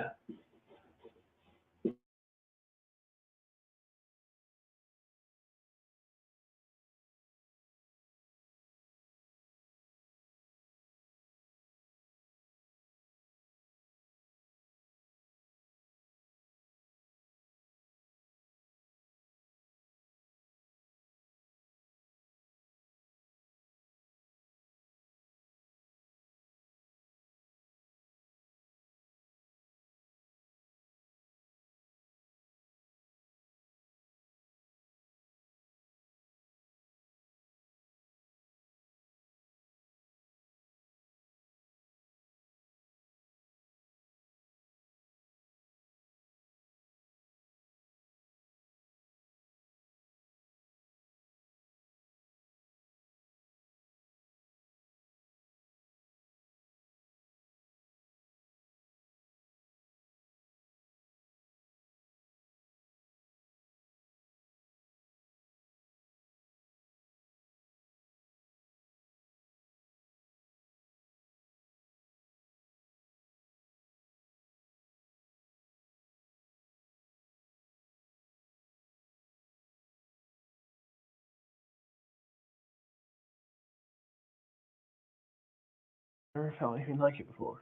G: never felt anything like it before.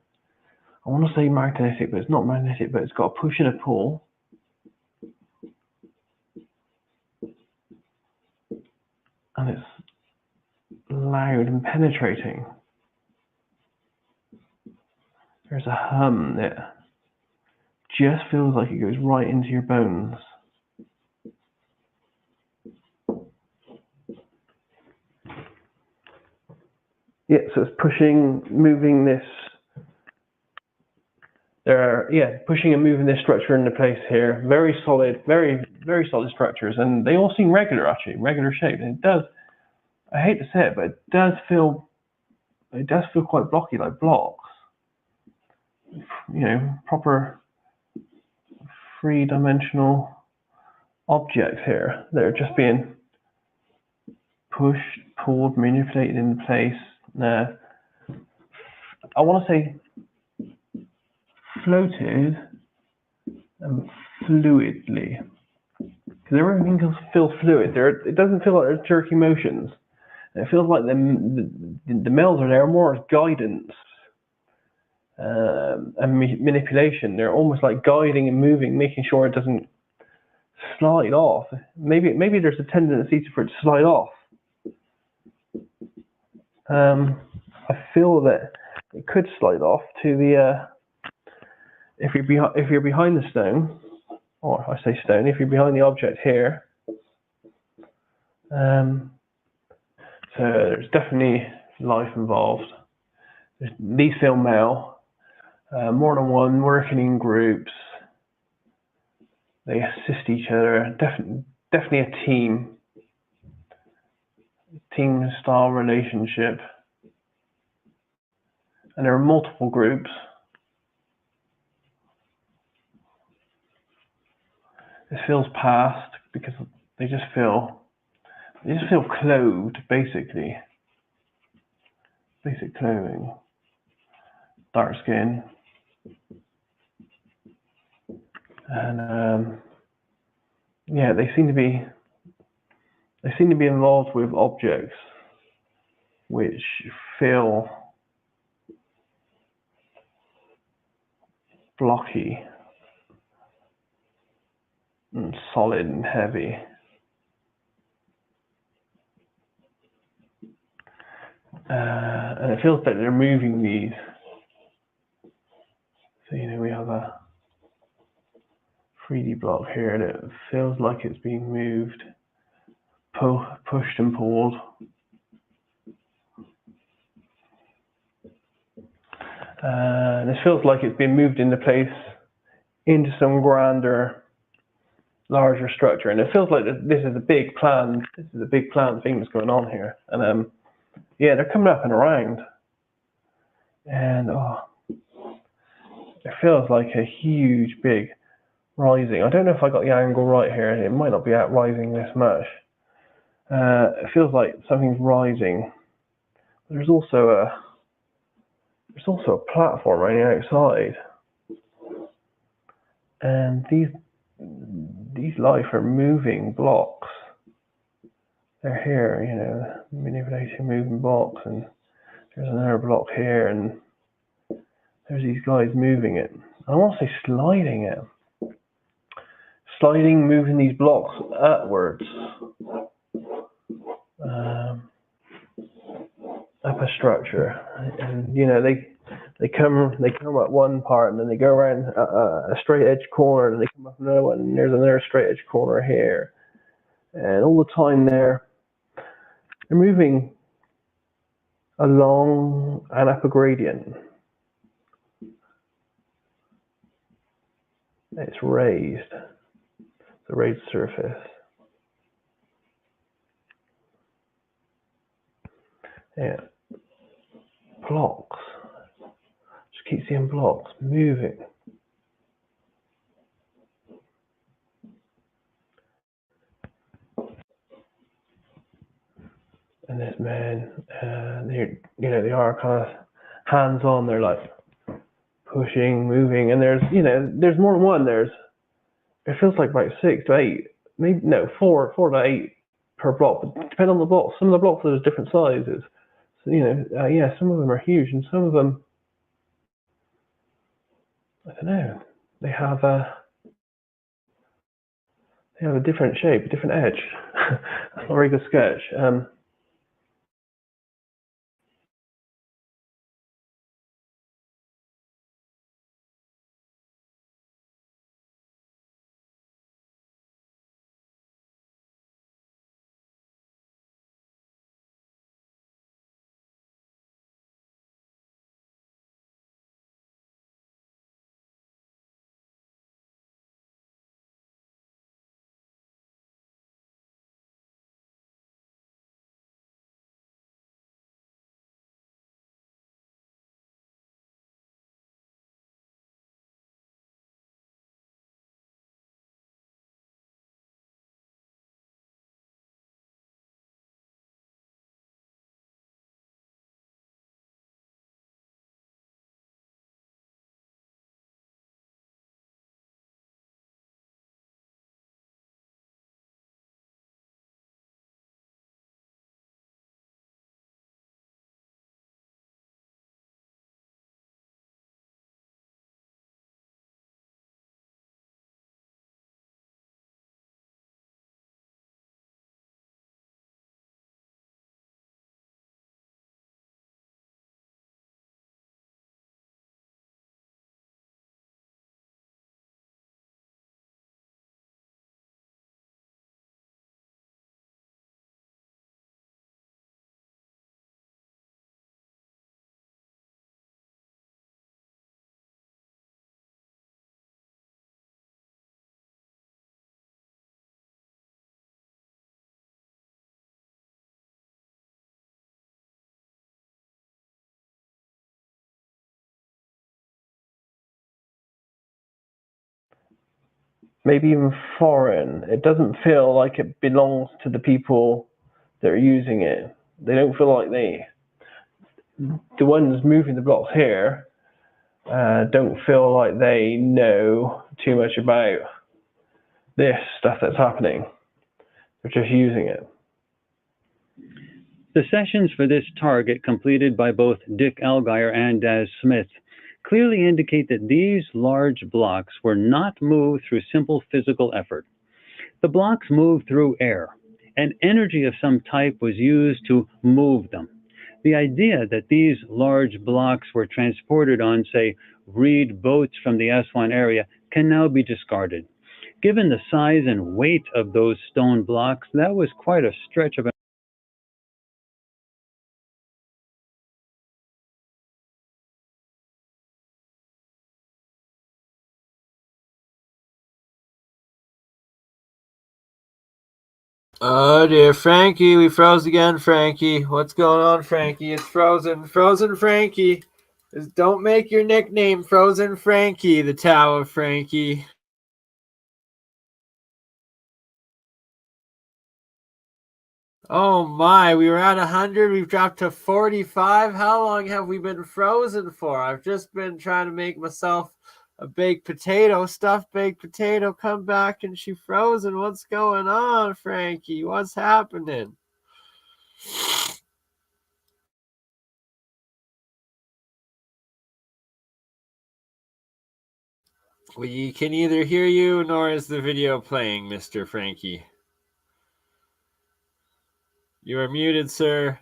G: I want to say magnetic, but it's not magnetic, but it's got a push and a pull. And it's loud and penetrating. There's a hum that just feels like it goes right into your bones. Yeah, so it's pushing, moving this. Pushing and moving this structure into place here. Very solid, very, very solid structures, and they all seem regular actually, regular shape. And it does. I hate to say it, but it does feel quite blocky, like blocks. You know, proper three-dimensional objects here that are just being pushed, pulled, manipulated into place. I want to say floated and fluidly, because everything feels fluid. It doesn't feel like there's jerky motions. It feels like the mills are there more as guidance and manipulation. They're almost like guiding and moving, making sure it doesn't slide off. Maybe there's a tendency for it to slide off. I feel that it could slide off to the if you're behind the stone, or I say stone, if you're behind the object here. So there's definitely life involved. These feel male, more than one, working in groups. They assist each other. Definitely a team style relationship. And there are multiple groups. It feels past because they just feel clothed, basically. Basic clothing. Dark skin. And yeah, they seem to be involved with objects which feel blocky and solid and heavy. And it feels like they're moving these. So, you know, we have a 3D block here that feels like it's being moved, pushed and pulled. This feels like it's been moved into place into some grander, larger structure, and it feels like this is a big plan. This is a big plan thing that's going on here, and yeah, they're coming up and around, and it feels like a huge, big rising. I don't know if I got the angle right here. It might not be out rising this much. It feels like something's rising. There's also a platform right outside, and these life are moving blocks. They're here, you know, manipulating moving blocks, and there's another block here, and there's these guys moving it. I want to say sliding it. Sliding, moving these blocks upwards. Up a structure, and you know they come at one part, and then they go around a straight edge corner, and they come up another one, and there's another straight edge corner here, and all the time they're moving along and up a gradient. It's raised. It's a raised surface. Yeah. Blocks. Just keep seeing blocks moving. And this man, they are kind of hands-on. They're like pushing, moving, and there's more than one. It feels like about 6 to 8, maybe no, 4 to 8 per block. But depending on the block, some of the blocks are different sizes. So, yeah, some of them are huge, and some of them, I don't know, they have a different shape, a different edge. That's not a very good sketch. Maybe even foreign. It doesn't feel like it belongs to the people that are using it. They don't feel like the ones moving the blocks here, don't feel like they know too much about this stuff that's happening. They're just using it.
B: The sessions for this target completed by both Dick Allgaier and Daz Smith clearly indicate that these large blocks were not moved through simple physical effort. The blocks moved through air, and energy of some type was used to move them. The idea that these large blocks were transported on, say, reed boats from the Aswan area can now be discarded. Given the size and weight of those stone blocks, that was quite a stretch of
C: Oh dear, Frankie, we froze again, Frankie. What's going on, Frankie? It's frozen. Frozen Frankie. Don't make your nickname Frozen Frankie, the Tao of Frankie. Oh my, we were at 100, we've dropped to 45. How long have we been frozen for? I've just been trying to make myself a baked potato, stuffed baked potato, come back and she frozen. What's going on, Frankie? What's happening? We can neither hear you nor is the video playing, Mr. Frankie. You are muted, sir,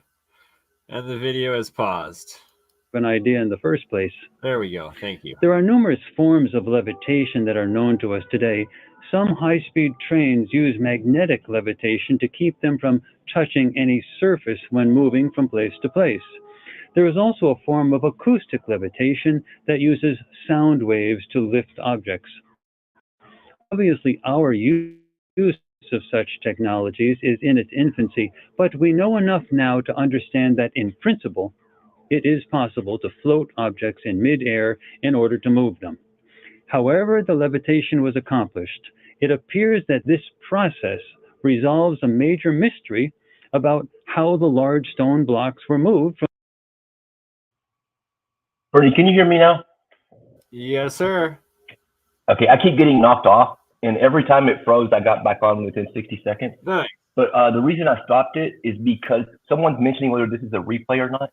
C: and the video is paused.
B: an idea in the first place.
C: There we go. Thank you.
B: There are numerous forms of levitation that are known to us today. Some high-speed trains use magnetic levitation to keep them from touching any surface when moving from place to place. There is also a form of acoustic levitation that uses sound waves to lift objects. Obviously, our use of such technologies is in its infancy, but we know enough now to understand that in principle, it is possible to float objects in mid-air in order to move them. However the levitation was accomplished, it appears that this process resolves a major mystery about how the large stone blocks were moved from.
D: Bernie, can you hear me now?
C: Yes, sir.
D: Okay, I keep getting knocked off, and every time it froze, I got back on within 60 seconds.
C: Nice.
D: But the reason I stopped it is because someone's mentioning whether this is a replay or not,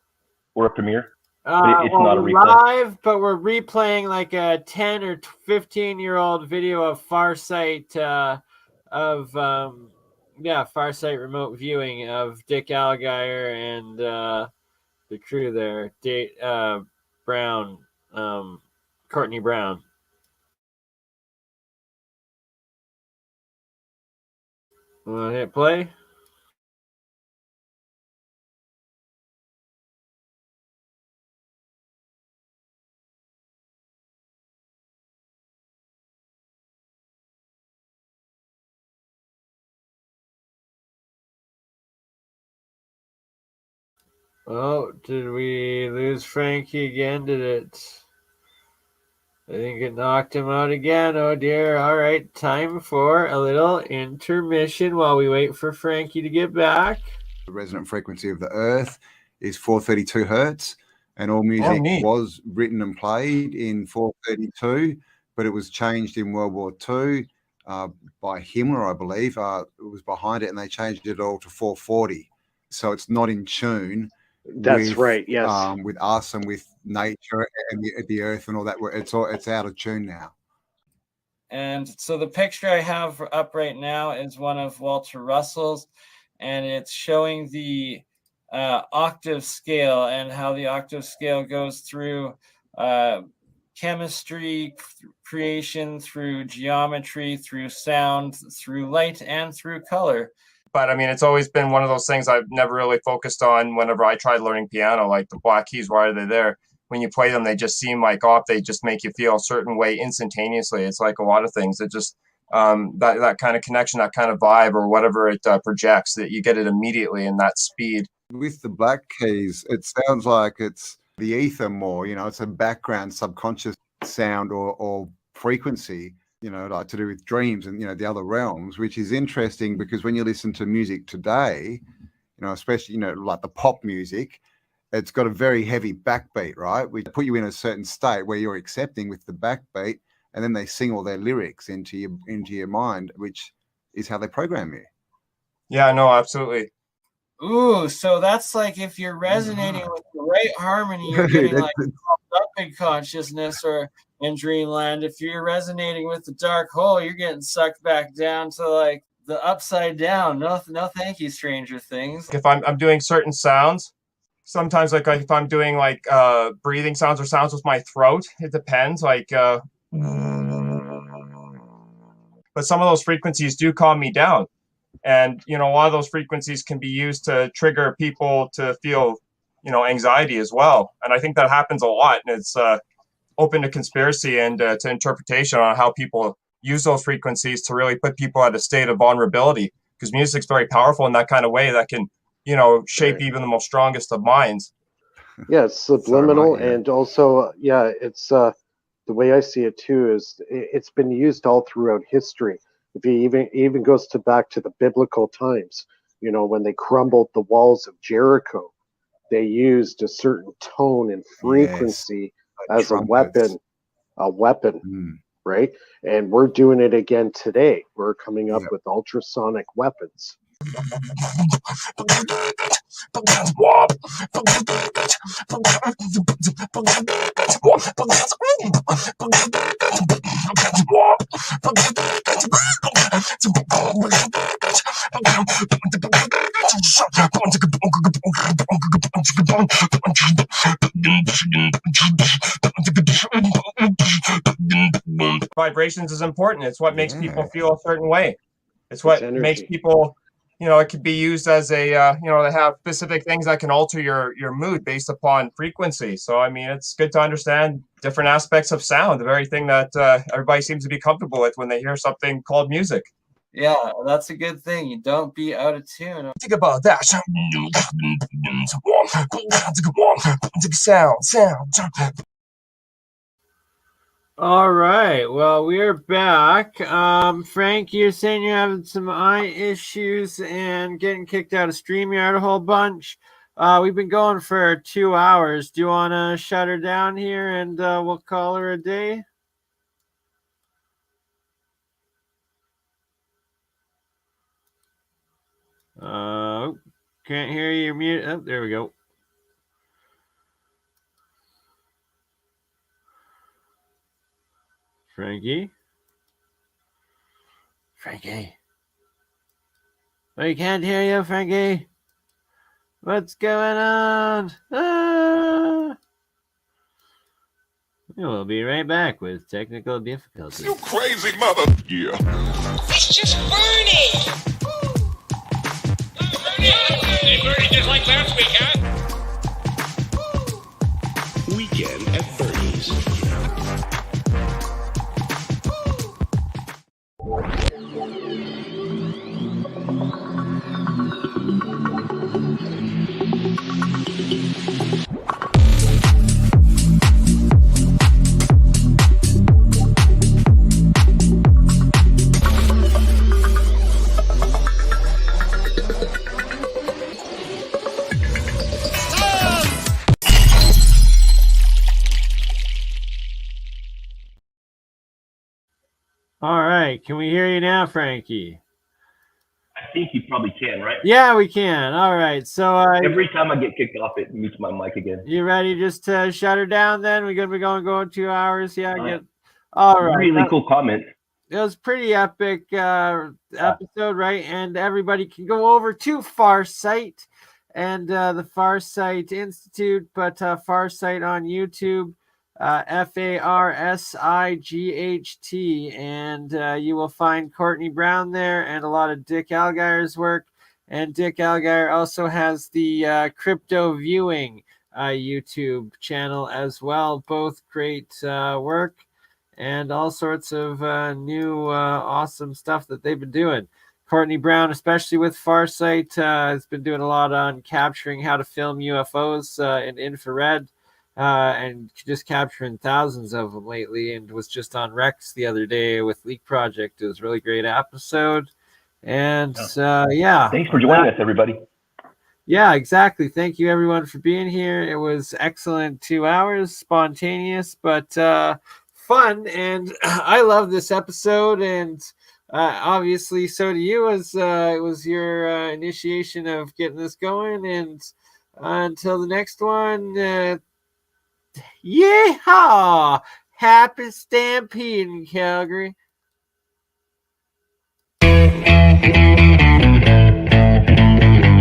D: or a premiere. But it's not a replay.
C: Live, but we're replaying like a 10 or 15-year-old video of Farsight Farsight remote viewing of Dick Allgaier and the crew there, Brown, Courtney Brown. Want to hit play? Oh, did we lose Frankie again? Did it? I think it knocked him out again. Oh dear. All right. Time for a little intermission while we wait for Frankie to get back.
H: The resonant frequency of the Earth is 432 hertz, and all music was written and played in 432, but it was changed in World War II by Himmler, I believe. It was behind it, and they changed it all to 440. So it's not in tune.
I: That's right. Yes.
H: With us and with nature and the earth and all that, it's out of tune now.
J: And so the picture I have up right now is one of Walter Russell's, and it's showing the octave scale and how the octave scale goes through chemistry, creation, through geometry, through sound, through light, and through color.
K: But I mean, it's always been one of those things I've never really focused on whenever I tried learning piano, like the black keys, why are they there? When you play them, they just seem like they just make you feel a certain way instantaneously. It's like a lot of things. It just, that kind of connection, that kind of vibe or whatever it projects, that you get it immediately in that speed.
H: With the black keys, it sounds like it's the ether more, it's a background subconscious sound or frequency, like to do with dreams and, the other realms, which is interesting because when you listen to music today, especially, like the pop music, it's got a very heavy backbeat, right? We put you in a certain state where you're accepting with the backbeat, and then they sing all their lyrics into your mind, which is how they program you.
K: Yeah, no, absolutely.
J: Ooh, so that's like if you're resonating with the right harmony, you're getting like up in consciousness or in dreamland. If you're resonating with the dark hole, you're getting sucked back down to like the upside down. No, thank you, Stranger Things.
K: If I'm doing certain sounds, sometimes like if I'm doing like breathing sounds or sounds with my throat, it depends. Like, but some of those frequencies do calm me down. And, a lot of those frequencies can be used to trigger people to feel, anxiety as well. And I think that happens a lot. And it's open to conspiracy and to interpretation on how people use those frequencies to really put people at a state of vulnerability. Because music's very powerful in that kind of way that can, shape even the most strongest of minds.
I: Yeah, it's subliminal. And also, it's the way I see it too is it's been used all throughout history. If you even goes back to the biblical times, when they crumbled the walls of Jericho, they used a certain tone and frequency as
H: trumpets.
I: a weapon, right? And we're doing it again today. We're coming up with ultrasonic weapons.
K: Vibrations is important. It's what makes people feel a certain way. It's what makes people, it could be used as a, they have specific things that can alter your mood based upon frequency. So, I mean, it's good to understand different aspects of sound, the very thing that everybody seems to be comfortable with when they hear something called music.
J: Yeah, that's a good thing. You don't be out of tune.
K: Think about that. Sound.
C: All right. Well, we're back. Frank, you're saying you're having some eye issues and getting kicked out of StreamYard a whole bunch. We've been going for 2 hours. Do you want to shut her down here and we'll call her a day? Can't hear you. You're mute. Oh, there we go. Frankie? Frankie? We can't hear you, Frankie. What's going on? Ah! We'll be right back with technical difficulties.
L: You crazy mother. Yeah.
M: It's just Bernie. Hey, Bernie, just like last week, huh?
L: Weekend at Bernie's.
C: All right. Can we hear you now, Frankie?
D: I think you probably can, right?
C: Yeah, we can. All right. So
D: every time I get kicked off, it mutes my mic again.
C: You ready just to shut her down then? We good? We're going 2 hours. Yeah, good. All right.
D: Really cool comment.
C: It was pretty epic episode, right? And everybody can go over to Farsight and the Farsight Institute, but Farsight on YouTube, FARSIGHT, and you will find Courtney Brown there and a lot of Dick Algire's work. And Dick Algire also has the Crypto Viewing YouTube channel as well. Both great work and all sorts of new awesome stuff that they've been doing. Courtney Brown, especially with Farsight, has been doing a lot on capturing how to film UFOs in infrared and just capturing thousands of them lately, and was just on Rex the other day with Leak Project. It was a really great episode. And yeah.
D: Thanks for joining us, everybody.
C: Yeah, exactly. Thank you, everyone, for being here. It was excellent 2 hours, spontaneous, but fun. And I love this episode. And obviously, so do you, as it was your initiation of getting this going. And until the next one, yeehaw! Happy stampede in Calgary.